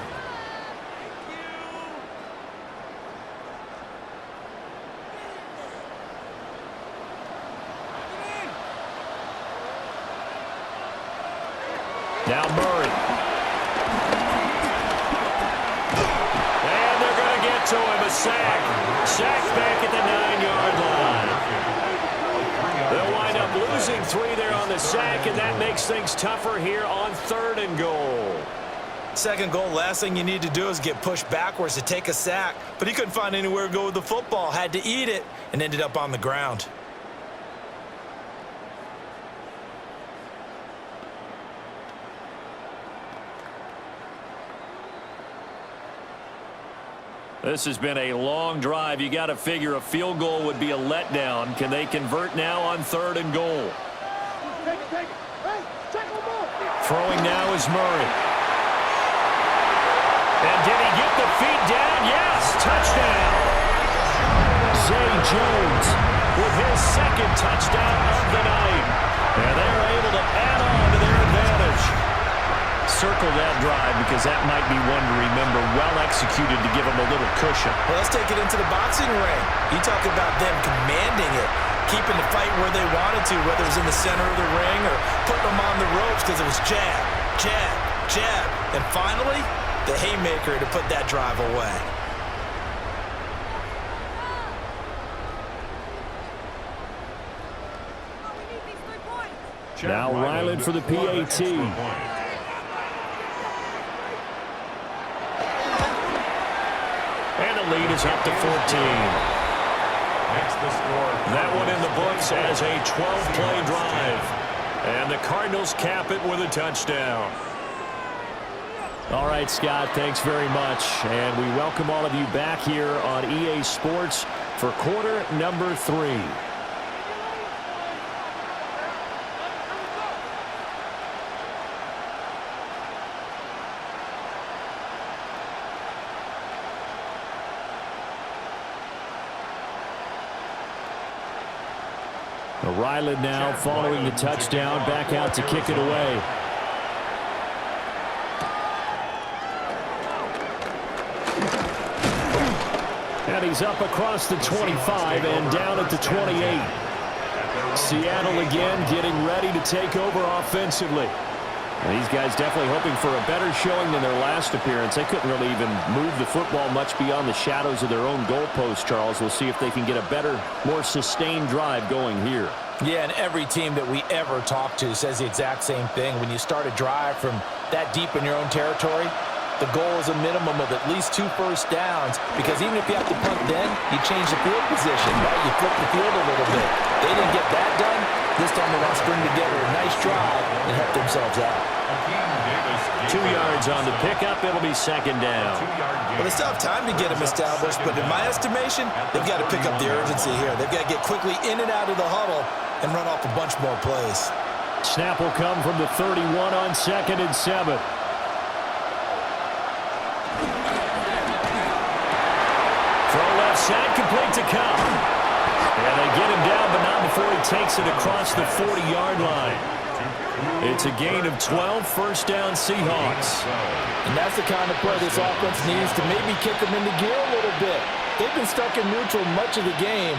S2: Now Murray.
S4: And they're going to get to him. A sack. Sack back at the 9-yard line. They'll wind up losing 3 there on the sack, and that makes things tougher here on 3rd and goal.
S3: 2nd goal, last thing you need to do is get pushed backwards to take a sack. But he couldn't find anywhere to go with the football, had to eat it, and ended up on the ground.
S2: This has been a long drive. You got to figure a field goal would be a letdown. Can they convert now on 3rd and goal? Throwing now is Murray.
S4: And did he get the feet down? Yes, touchdown.
S2: Zay Jones with his 2nd touchdown of the night. And they're able to add on to their advantage. Circle that drive because that might be one to remember. Well executed to give them a little cushion.
S3: Well, let's take it into the boxing ring. You talk about them commanding it, keeping the fight where they wanted to, whether it was in the center of the ring or putting them on the ropes because it was jab, jab, jab. And finally, the haymaker to put that drive away.
S2: Now Ryland for the PAT.
S4: And the lead is up to 14.
S1: Next the score.
S4: That one in the books as a 12-play drive. And the Cardinals cap it with a touchdown.
S2: All right, Scott, thanks very much. And we welcome all of you back here on EA Sports for quarter number 3. Ryland now following the touchdown, back out to kick it away. And he's up across the 25 and down at the 28. Seattle again getting ready to take over offensively. And these guys definitely hoping for a better showing than their last appearance. They couldn't really even move the football much beyond the shadows of their own goalpost, Charles. We'll see if they can get a better, more sustained drive going here.
S3: Yeah, and every team that we ever talk to says the exact same thing. When you start a drive from that deep in your own territory, the goal is a minimum of at least 2 first downs, because even if you have to punt then, you change the field position, right? You flip the field a little bit. They didn't get that done. This time they want to string together a nice drive and help themselves out.
S4: 2 yards on the pickup. It'll be 2nd down.
S3: Well, they still have time to get them established, but in my estimation, they've got to pick up the urgency here. They've got to get quickly in and out of the huddle and run off a bunch more plays.
S2: Snap will come from the 31 on 2nd and 7.
S4: complete to Cup. And they get him down, but not before he takes it across the 40-yard line. It's a gain of 12, first down Seahawks.
S3: And that's the kind of play this offense needs to maybe kick them into gear a little bit. They've been stuck in neutral much of the game.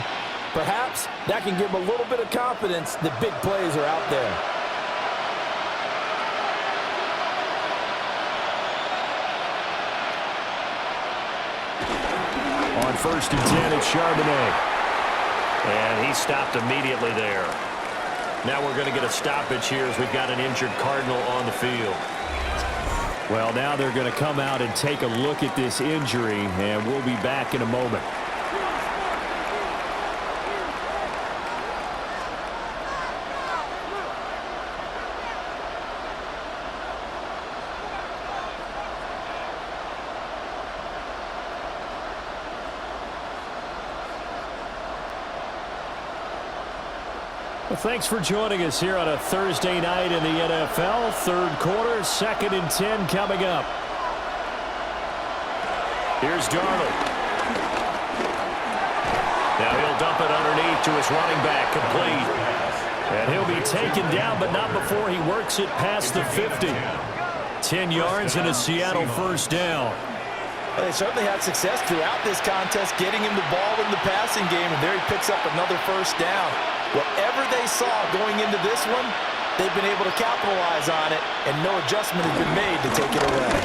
S3: Perhaps that can give them a little bit of confidence that big plays are out there.
S4: On first and 10, it's Charbonnet. And he stopped immediately there. Now we're going to get a stoppage here as we've got an injured Cardinal on the field.
S2: Well, now they're going to come out and take a look at this injury, and we'll be back in a moment. Well, thanks for joining us here on a Thursday night in the NFL. Third quarter, 2nd and 10 coming up.
S4: Here's Darnold. Now he'll dump it underneath to his running back, complete.
S2: And he'll be taken down, but not before he works it past the 50. 10 yards and a Seattle first down.
S3: Well, they certainly had success throughout this contest, getting him the ball in the passing game, and there he picks up another first down. Whatever they saw going into this one, they've been able to capitalize on it, and no adjustment has been made to take it away.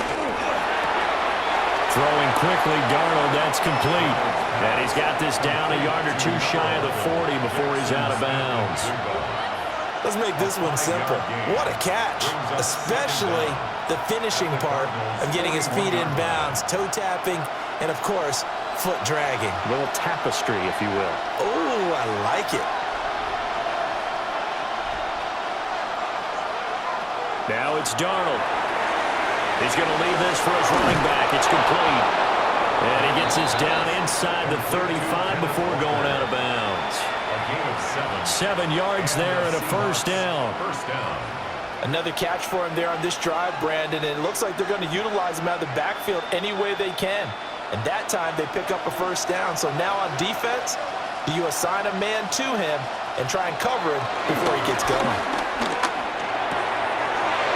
S2: Throwing quickly, Darnold, that's complete.
S4: And he's got this down a yard or two shy of the 40 before he's out of bounds.
S3: Let's make this one simple. What a catch, especially the finishing part of getting his feet in bounds, toe tapping, and of course, foot dragging.
S4: A little tapestry, if you will.
S3: Oh, I like it.
S4: Now it's Darnold. He's going to leave this for his running back. It's complete. And he gets this down inside the 35 before going out of bounds.
S1: A gain of
S2: 7 yards there and a first down.
S1: First down.
S3: Another catch for him there on this drive, Brandon, and it looks like they're going to utilize him out of the backfield any way they can. And that time they pick up a first down. So now on defense, do you assign a man to him and try and cover him before he gets going?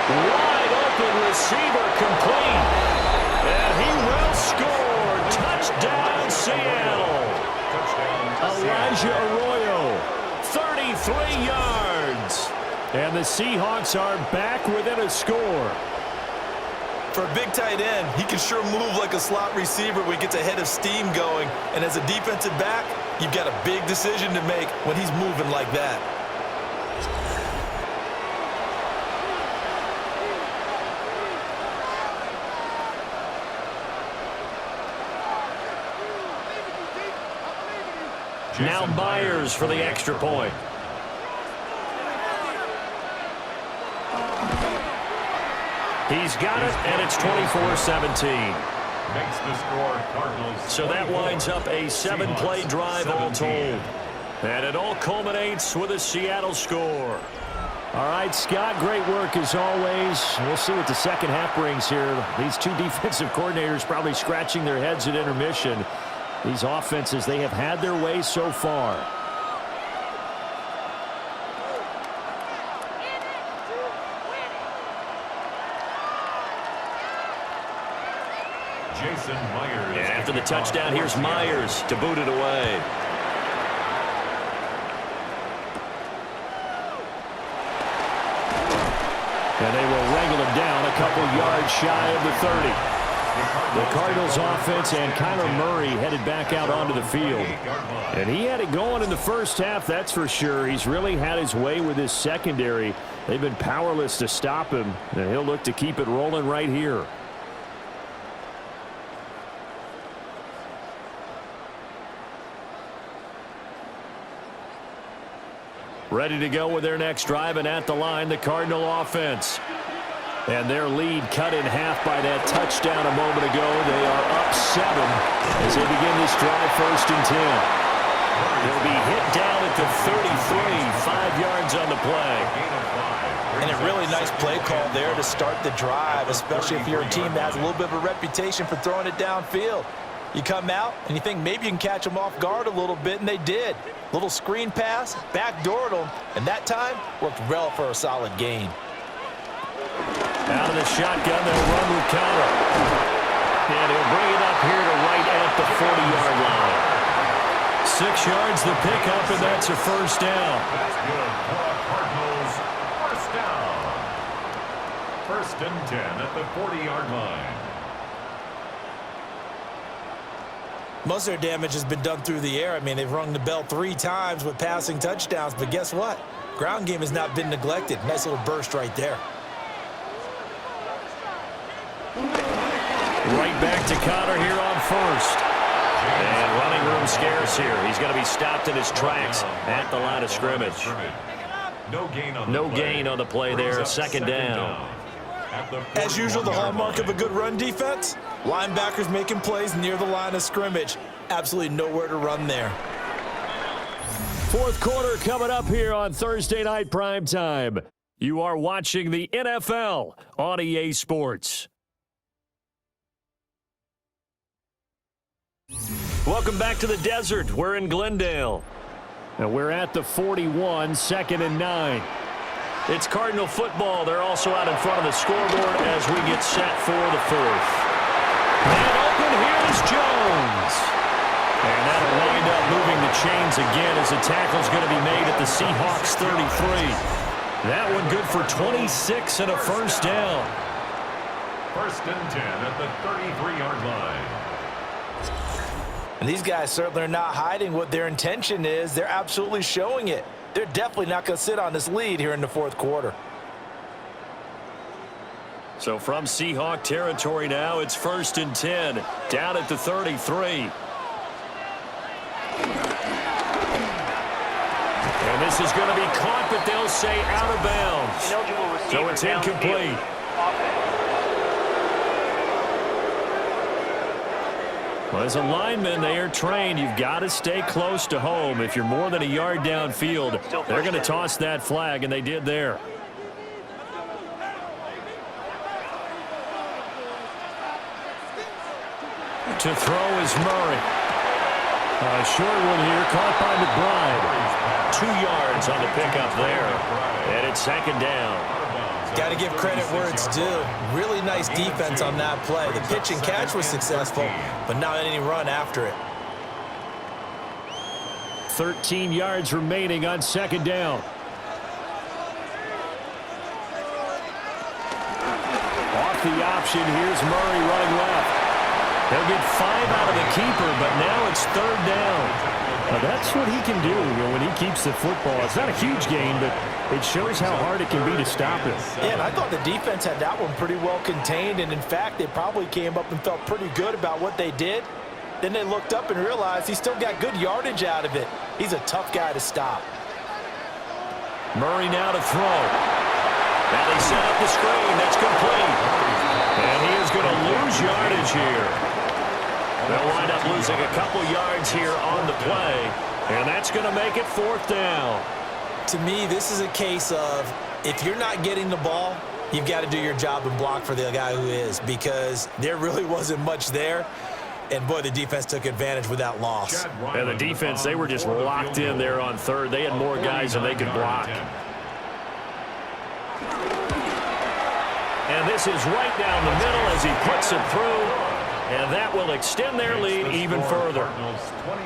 S4: Wide open receiver complete. And he will score. Touchdown, Seattle.
S2: Elijah Arroyo, 33 yards. And the Seahawks are back within a score.
S3: For a big tight end, he can sure move like a slot receiver when he gets a head of steam going. And as a defensive back, you've got a big decision to make when he's moving like that.
S4: Now Myers for the extra point. He's got it, and it's 24-17.
S1: Makes the score Cardinals.
S4: So that winds up a 7-play drive all told. And it all culminates with a Seattle score.
S2: All right, Scott, great work as always. We'll see what the second half brings here. These two defensive coordinators probably scratching their heads at intermission. These offenses, they have had their way so far.
S1: Jason Myers.
S4: And after the touchdown, here's Myers to boot it away.
S2: And they will wrangle him down a couple yards shy of the 30. The Cardinals offense and Kyler Murray headed back out onto the field. And he had it going in the first half, that's for sure. He's really had his way with his secondary. They've been powerless to stop him, and he'll look to keep it rolling right here. Ready to go with their next drive, and at the line, the Cardinal offense. And their lead cut in half by that touchdown a moment ago. They are up 7 as they begin this drive, first and 10. They'll be hit down at the 33, 5 yards on the play.
S3: And a really nice play call there to start the drive, especially if you're a team that has a little bit of a reputation for throwing it downfield. You come out, and you think maybe you can catch them off guard a little bit, and they did. Little screen pass, backdoored them, and that time worked well for a solid gain.
S2: Out of the shotgun, they'll run with Connor. And he'll bring it up here to right at the 40-yard line. 6 yards the pickup, and that's a first down.
S1: That's good for the Cardinals. First down. 1st and 10 at the 40-yard line.
S3: Most of their damage has been done through the air. I mean, they've rung the bell 3 times with passing touchdowns, but guess what? Ground game has not been neglected. Nice little burst right there.
S2: Right back to Connor here on 1st. And running room scarce here. He's going to be stopped in his tracks at the line of scrimmage. No gain on the play there. 2nd down.
S3: As usual, the hallmark of a good run defense, linebackers making plays near the line of scrimmage. Absolutely nowhere to run there.
S2: 4th quarter coming up here on Thursday Night Primetime. You are watching the NFL on EA Sports. Welcome back to the desert. We're in Glendale. And we're at the 41, 2nd and 9. It's Cardinal football. They're also out in front of the scoreboard as we get set for the 4th. And open, here's Jones. And that'll wind up moving the chains again as the tackle's going to be made at the Seahawks 33. That one good for 26 and a first down.
S1: 1st and 10 at the 33-yard line.
S3: And these guys certainly are not hiding what their intention is. They're absolutely showing it. They're definitely not going to sit on this lead here in the 4th quarter.
S2: So from Seahawk territory now, it's 1st and 10, down at the 33. And this is going to be caught, but they'll say out of bounds. So it's incomplete. Well, as a lineman, they are trained. You've got to stay close to home. If you're more than a yard downfield, they're going to toss that flag, and they did there. To throw is Murray. A short one here, caught by McBride. 2 yards on the pickup there. And it's 2nd down.
S3: Got to give credit where it's due. Really nice defense on that play. The pitch and catch was successful, but not any run after it.
S2: 13 yards remaining on 2nd down. Off the option, here's Murray running left. He'll get 5 out of the keeper, but now it's 3rd down. Now that's what he can do, when he keeps the football. It's not a huge gain, but it shows how hard it can be to stop him.
S3: Yeah, and I thought the defense had that one pretty well contained, and in fact, they probably came up and felt pretty good about what they did. Then they looked up and realized he still got good yardage out of it. He's a tough guy to stop.
S2: Murray now to throw. Now they set up the screen. That's complete. And he is going to lose yardage here. They'll wind up losing a couple yards here on the play. And that's going to make it 4th down.
S3: To me, this is a case of if you're not getting the ball, you've got to do your job and block for the guy who is, because there really wasn't much there. And, boy, the defense took advantage with that loss.
S2: And the defense, they were just locked in there on 3rd. They had more guys than they could block. And this is right down the middle as he puts it through. And that will extend their lead even further.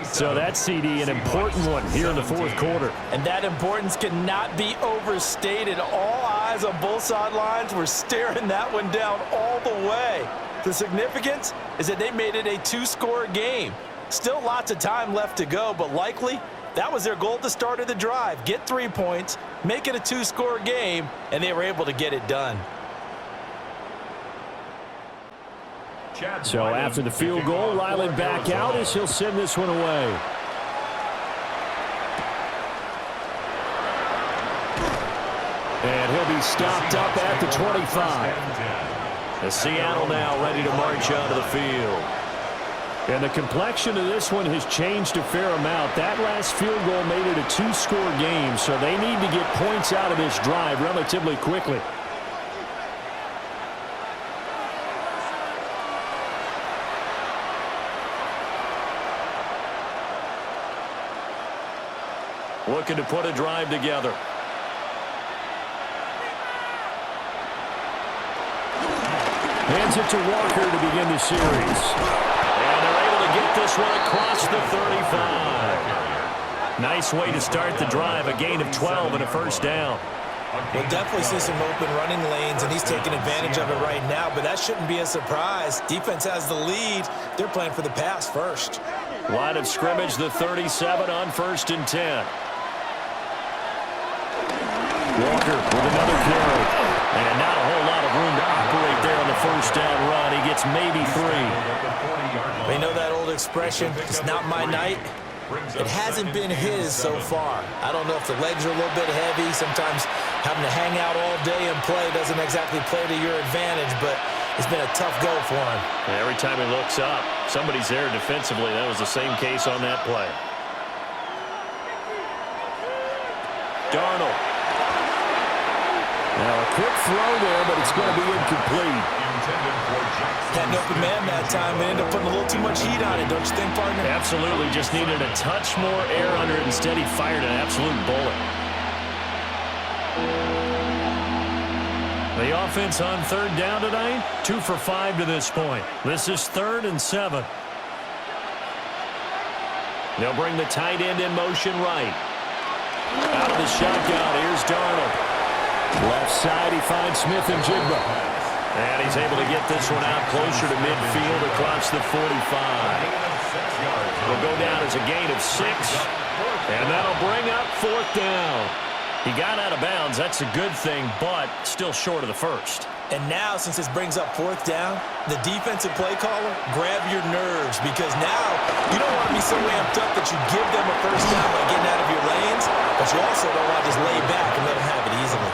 S2: So that's, CD, an important one here in the 4th quarter.
S3: And that importance cannot be overstated. All eyes on both sidelines were staring that one down all the way. The significance is that they made it a 2-score game. Still lots of time left to go, but likely that was their goal at the start of the drive. Get 3 points, make it a 2-score game, and they were able to get it done.
S2: So after the field goal, Ryland back out as he'll send this one away. And he'll be stopped up at the 25. The Seattle now ready to march onto the field. And the complexion of this one has changed a fair amount. That last field goal made it a 2-score game, so they need to get points out of this drive relatively quickly.
S4: looking to put a drive together.
S2: Hands it to Walker to begin the series.
S4: And they're able to get this one across the 35. Nice way to start the drive, a gain of 12 and a first down.
S3: We'll definitely see some open running lanes, and he's taking advantage of it right now, but that shouldn't be a surprise. Defense has the lead. They're playing for the pass first.
S4: Line of scrimmage, the 37 on 1st and 10.
S2: Walker with another carry.
S4: And not a whole lot of room to operate there on the first down run. He gets maybe 3.
S3: They know that old expression, it's not my night. It hasn't been his so far. I don't know if the legs are a little bit heavy. Sometimes having to hang out all day and play doesn't exactly play to your advantage, but it's been a tough go for him.
S4: And every time he looks up, somebody's there defensively. That was the same case on that play. Darnold.
S2: Now a quick throw there, but it's going to be incomplete.
S3: Had an open man that time and ended up putting a little too much heat on it, don't you think, partner?
S4: Absolutely. Just needed a touch more air under it. Instead, he fired an absolute bullet. The offense on 3rd down tonight, 2 for 5 to this point. This is 3rd and 7. They'll bring the tight end in motion right. Out of the shotgun, here's Darnold.
S2: Left side, he finds Smith and Jigba.
S4: And he's able to get this one out closer to midfield across the 45. Will go down as a gain of 6. And that'll bring up 4th down. He got out of bounds. That's a good thing, but still short of the first.
S3: And now, since this brings up 4th down, the defensive play caller, grab your nerves, because now you don't want to be so amped up that you give them a first down by getting out of your lanes, but you also don't want to just lay back and let them have it easily.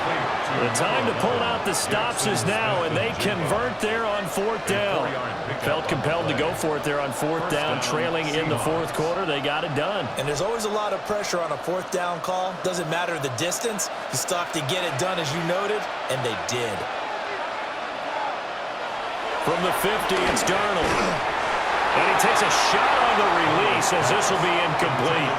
S4: The time to pull out the stops is now, and they convert there on 4th down. Felt compelled to go for it there on 4th down, trailing in the 4th quarter. They got it done.
S3: And there's always a lot of pressure on a 4th down call. Doesn't matter the distance. You still have to get it done, as you noted, and they did.
S4: From the 50, it's Darnold. And he takes a shot on the release as this will be incomplete.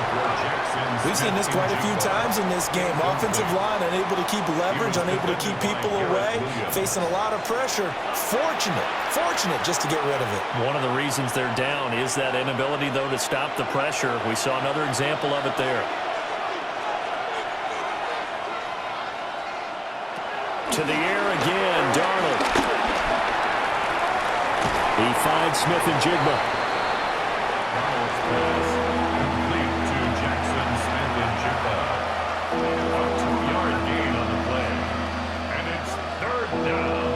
S3: We've seen this quite a few times in this game. Offensive line unable to keep leverage, unable to keep people away, facing a lot of pressure. Fortunate just to get rid of it.
S4: One of the reasons they're down is that inability, though, to stop the pressure. We saw another example of it there. To the air again, Darnold.
S2: He finds Smith and Jigba.
S1: Complete to Jackson, Smith, and Jigba. A 2-yard gain on the play. And it's 3rd down.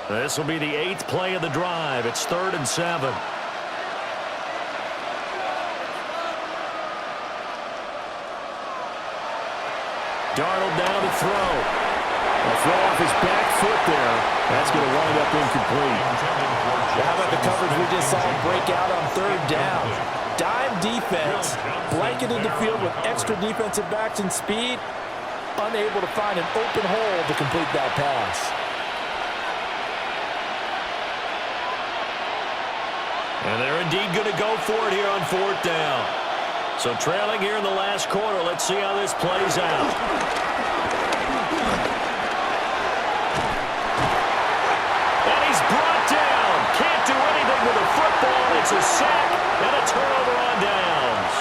S4: This will be the 8th play of the drive. It's 3rd and 7. Darnold down to throw.
S2: A throw off his back foot there. That's going to wind up incomplete.
S3: How about the coverage we just saw him break out on 3rd down? Dime defense, blanketed the field with extra defensive backs and speed, unable to find an open hole to complete that pass.
S4: And they're indeed going to go for it here on 4th down. So trailing here in the last quarter, let's see how this plays out. With a football, it's a sack and a turnover on downs.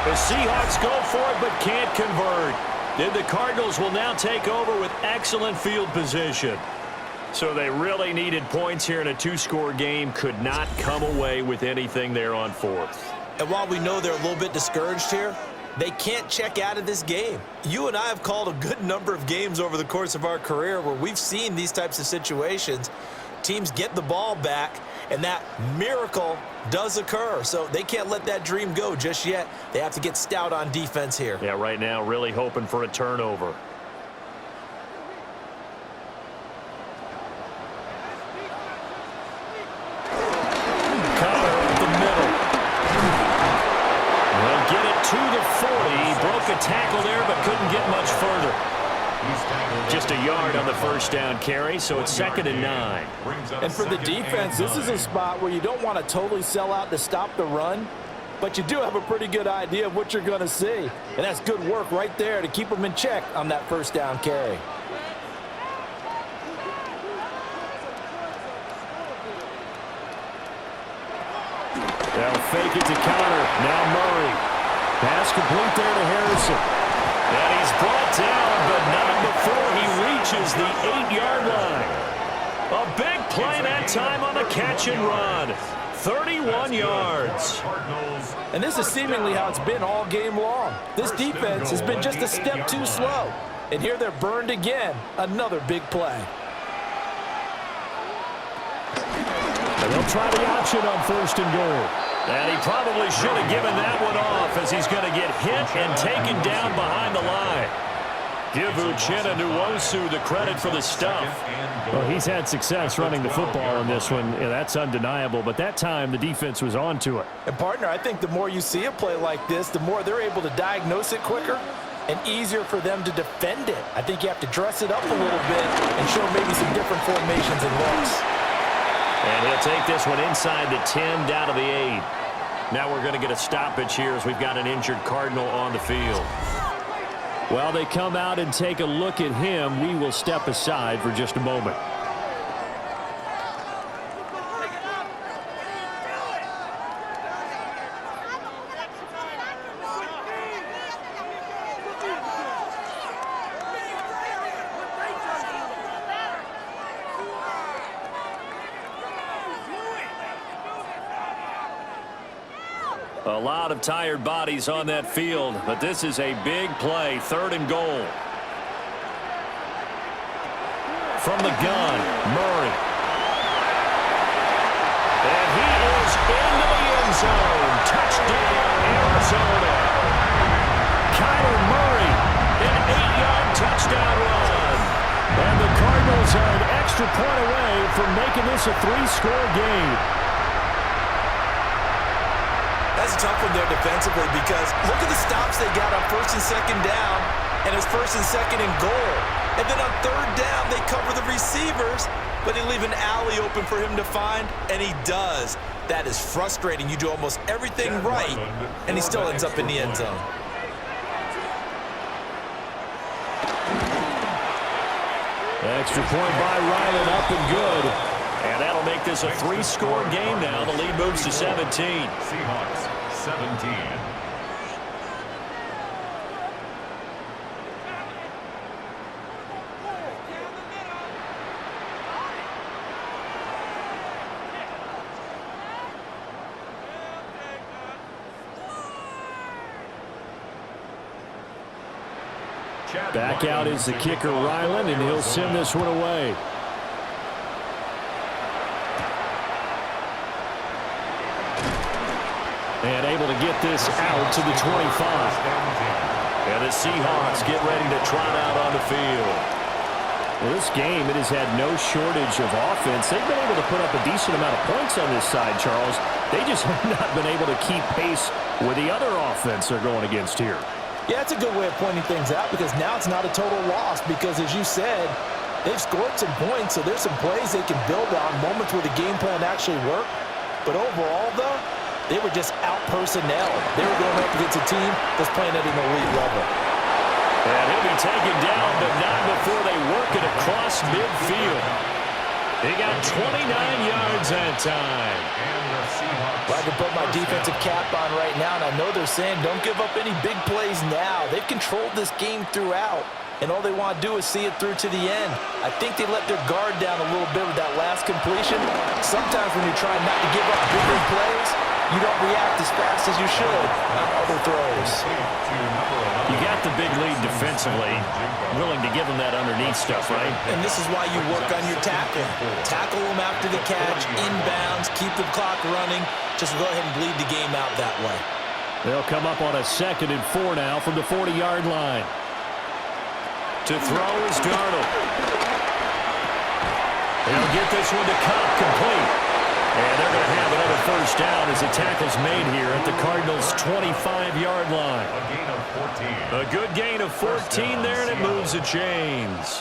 S4: The Seahawks go for it but can't convert. Then the Cardinals will now take over with excellent field position. So they really needed points here in a 2-score game. Could not come away with anything there on 4th.
S3: And while we know they're a little bit discouraged here, they can't check out of this game. You and I have called a good number of games over the course of our career where we've seen these types of situations. Teams get the ball back, and that miracle does occur. So they can't let that dream go just yet. They have to get stout on defense here.
S4: Yeah, right now really hoping for a turnover. Connor up the middle. They'll get it to the 40. Broke a tackle there but couldn't get much further. Just a yard on the first down carry, so it's 2nd and 9.
S3: And for the defense, this is a spot where you don't want to totally sell out to stop the run, but you do have a pretty good idea of what you're going to see. And that's good work right there to keep them in check on that first down carry.
S2: They'll fake it to counter. Now Murray. Pass complete there to Harrison.
S4: And he's brought down, but not before he reaches the 8-yard line. A big play that time on the catch and run. 31 yards.
S3: And this is seemingly how it's been all game long. This defense has been just a step too slow. And here they're burned again. Another big play.
S2: And they'll try the option on 1st and goal.
S4: And he probably should have given that one off as he's going to get hit and taken down behind the line. Give Uchenna Nwosu the credit for the stuff.
S2: Well, he's had success running the football in this one. Yeah, that's undeniable. But that time, the defense was on to it.
S3: And, partner, I think the more you see a play like this, the more they're able to diagnose it quicker and easier for them to defend it. I think you have to dress it up a little bit and show maybe some different formations and looks.
S4: And he'll take this one inside the 10, down to the 8. Now we're going to get a stoppage here as we've got an injured Cardinal on the field.
S2: While they come out and take a look at him, we will step aside for just a moment.
S4: A lot of tired bodies on that field, but this is a big play, 3rd and goal. From the gun, Murray. And he is into the end zone. Touchdown, Arizona. Kyler Murray, an 8-yard touchdown run.
S2: And the Cardinals are an extra point away from making this a 3-score game.
S3: That's a tough one there defensively because look at the stops they got on 1st and 2nd down, and it's 1st and 2nd and goal. And then on 3rd down, they cover the receivers, but they leave an alley open for him to find, and he does. That is frustrating. You do almost everything right, and he still ends up in the end zone.
S2: Extra point by Ryland, up and good.
S4: And that'll make this a 3-score game now. The lead moves to 17.
S1: Seahawks 17.
S2: Back out is the kicker, Ryland, and he'll send this one away. And able to get this out to the 25.
S4: And the Seahawks get ready to trot out on the field.
S2: Well, this game, it has had no shortage of offense. They've been able to put up a decent amount of points on this side, Charles. They just have not been able to keep pace with the other offense they're going against here.
S3: Yeah, it's a good way of pointing things out because now it's not a total loss because, as you said, they've scored some points, so there's some plays they can build on, moments where the game plan actually worked. But overall, though, they were just out-personnel. They were going up against a team that's playing at an elite level.
S4: And he'll be taken down, but not before they work it across midfield. They got 29 yards that time.
S3: Well, I can put my defensive cap on right now, and I know they're saying don't give up any big plays now. They've controlled this game throughout, and all they want to do is see it through to the end. I think they let their guard down a little bit with that last completion. Sometimes when you're trying not to give up bigger plays, you don't react as fast as you should on other throws.
S4: You got the big lead defensively, willing to give them that underneath stuff, right?
S3: And this is why you work on your tackling. Tackle them after the catch, inbounds, keep the clock running. Just go ahead and bleed the game out that way.
S2: They'll come up on a 2nd and 4 now from the 40-yard line.
S4: To throw is Darnold. They'll get this one to Cobb complete. And they're going to have another first down as the tackle's made here at the Cardinals' 25-yard line.
S1: A gain of 14.
S4: A good gain of 14 there, and it moves the chains.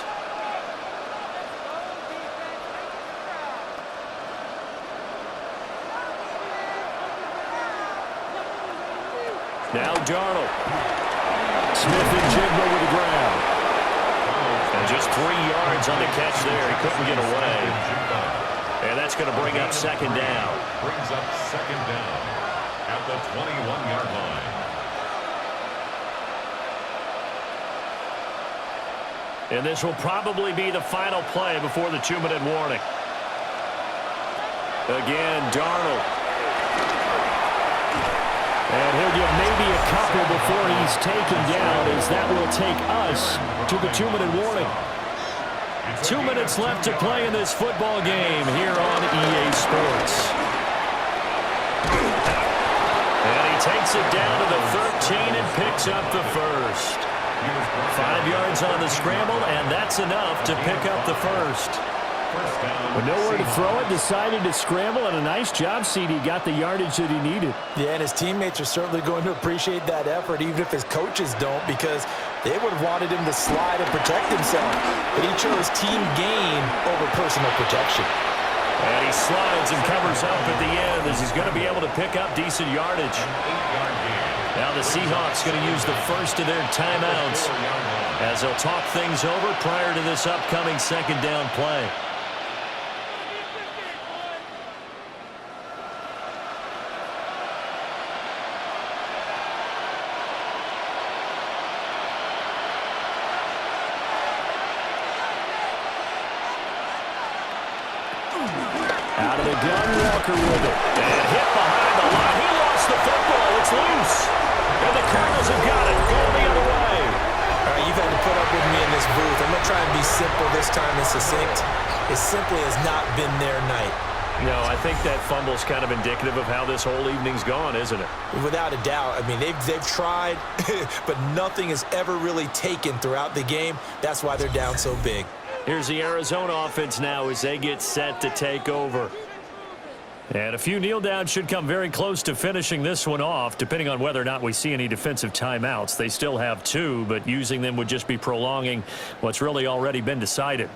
S4: Now Darnold. Smith and Jigba with the ground. And just 3 yards on the catch there. He couldn't get away. And that's going to bring up second down.
S1: Brings up second down at the 21-yard line.
S4: And this will probably be the final play before the 2-minute warning. Again, Darnold. And he'll get maybe a couple before he's taken down, as that will take us to the 2-minute warning. 2 minutes left to play in this football game here on EA Sports. And he takes it down to the 13 and picks up the first. 5 yards on the scramble, and that's enough to pick up the first.
S2: With nowhere to throw it, decided to scramble, and a nice job, CD. Got the yardage that he needed.
S3: Yeah, and his teammates are certainly going to appreciate that effort, even if his coaches don't, because they would have wanted him to slide and protect himself. But he chose team gain over personal protection.
S4: And he slides and covers up at the end as he's going to be able to pick up decent yardage. Now the Seahawks going to use the first of their timeouts as they'll talk things over prior to this upcoming second down play.
S2: Out of the gun, Walker with it.
S4: And hit behind the line. He lost the football. It's loose. And the Cardinals have got it. Going the other way.
S3: All right, you've had to put up with me in this booth. I'm going to try and be simple this time and succinct. It simply has not been their night.
S4: No, I think that fumble's kind of indicative of how this whole evening's gone, isn't it?
S3: Without a doubt. I mean, they've tried, but nothing has ever really taken throughout the game. That's why they're down so big.
S4: Here's the Arizona offense now as they get set to take over. And a few kneel downs should come very close to finishing this one off, depending on whether or not we see any defensive timeouts. They still have 2, but using them would just be prolonging what's really already been decided.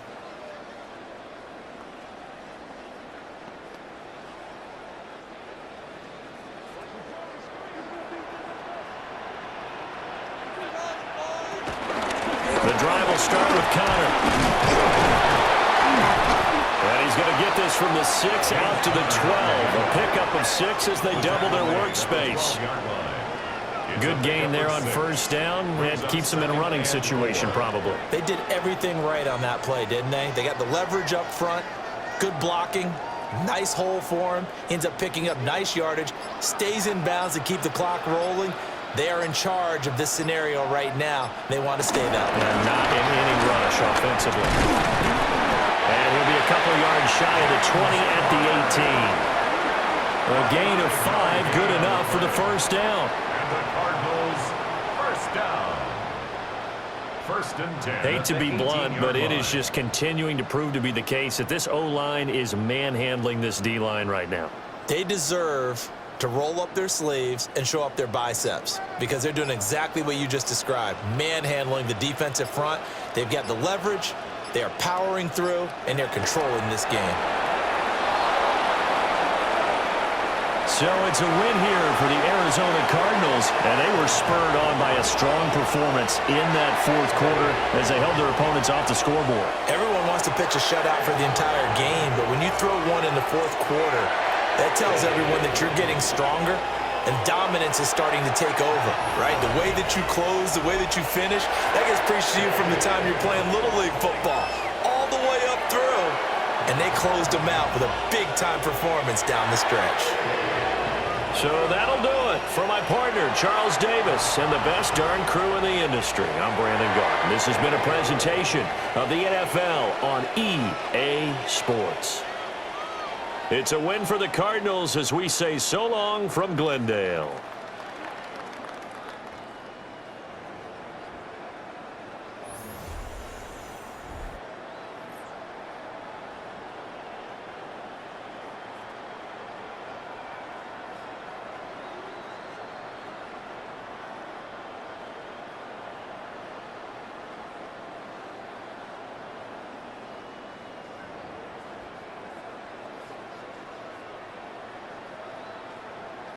S4: The drive will start with Connor. And he's going to get this from the 6 out to the 12. A pickup of 6 as they double their workspace. Good gain there on first down. That keeps them in a running situation probably.
S3: They did everything right on that play, didn't they? They got the leverage up front, good blocking, nice hole for him. Ends up picking up nice yardage, stays in bounds to keep the clock rolling. They are in charge of this scenario right now. They want to stay that way.
S4: And not in any rush offensively. And he'll be a couple yards shy of the 20 at the 18. A gain of 5, good enough for the first down.
S1: And the Cardinals, first down. First and 10.
S4: Hate to be blunt, but it is just continuing to prove to be the case that this O-line is manhandling this D-line right now.
S3: They deserve to roll up their sleeves and show up their biceps because they're doing exactly what you just described, manhandling the defensive front. They've got the leverage, they are powering through, and they're controlling this game.
S4: So it's a win here for the Arizona Cardinals, and they were spurred on by a strong performance in that fourth quarter as they held their opponents off the scoreboard.
S3: Everyone wants to pitch a shutout for the entire game, but when you throw one in the fourth quarter, that tells everyone that you're getting stronger and dominance is starting to take over, right? The way that you close, the way that you finish, that gets preached to you from the time you're playing Little League football all the way up through. And they closed them out with a big-time performance down the stretch.
S4: So that'll do it for my partner, Charles Davis, and the best darn crew in the industry. I'm Brandon Garden. This has been a presentation of the NFL on EA Sports. It's a win for the Cardinals as we say so long from Glendale.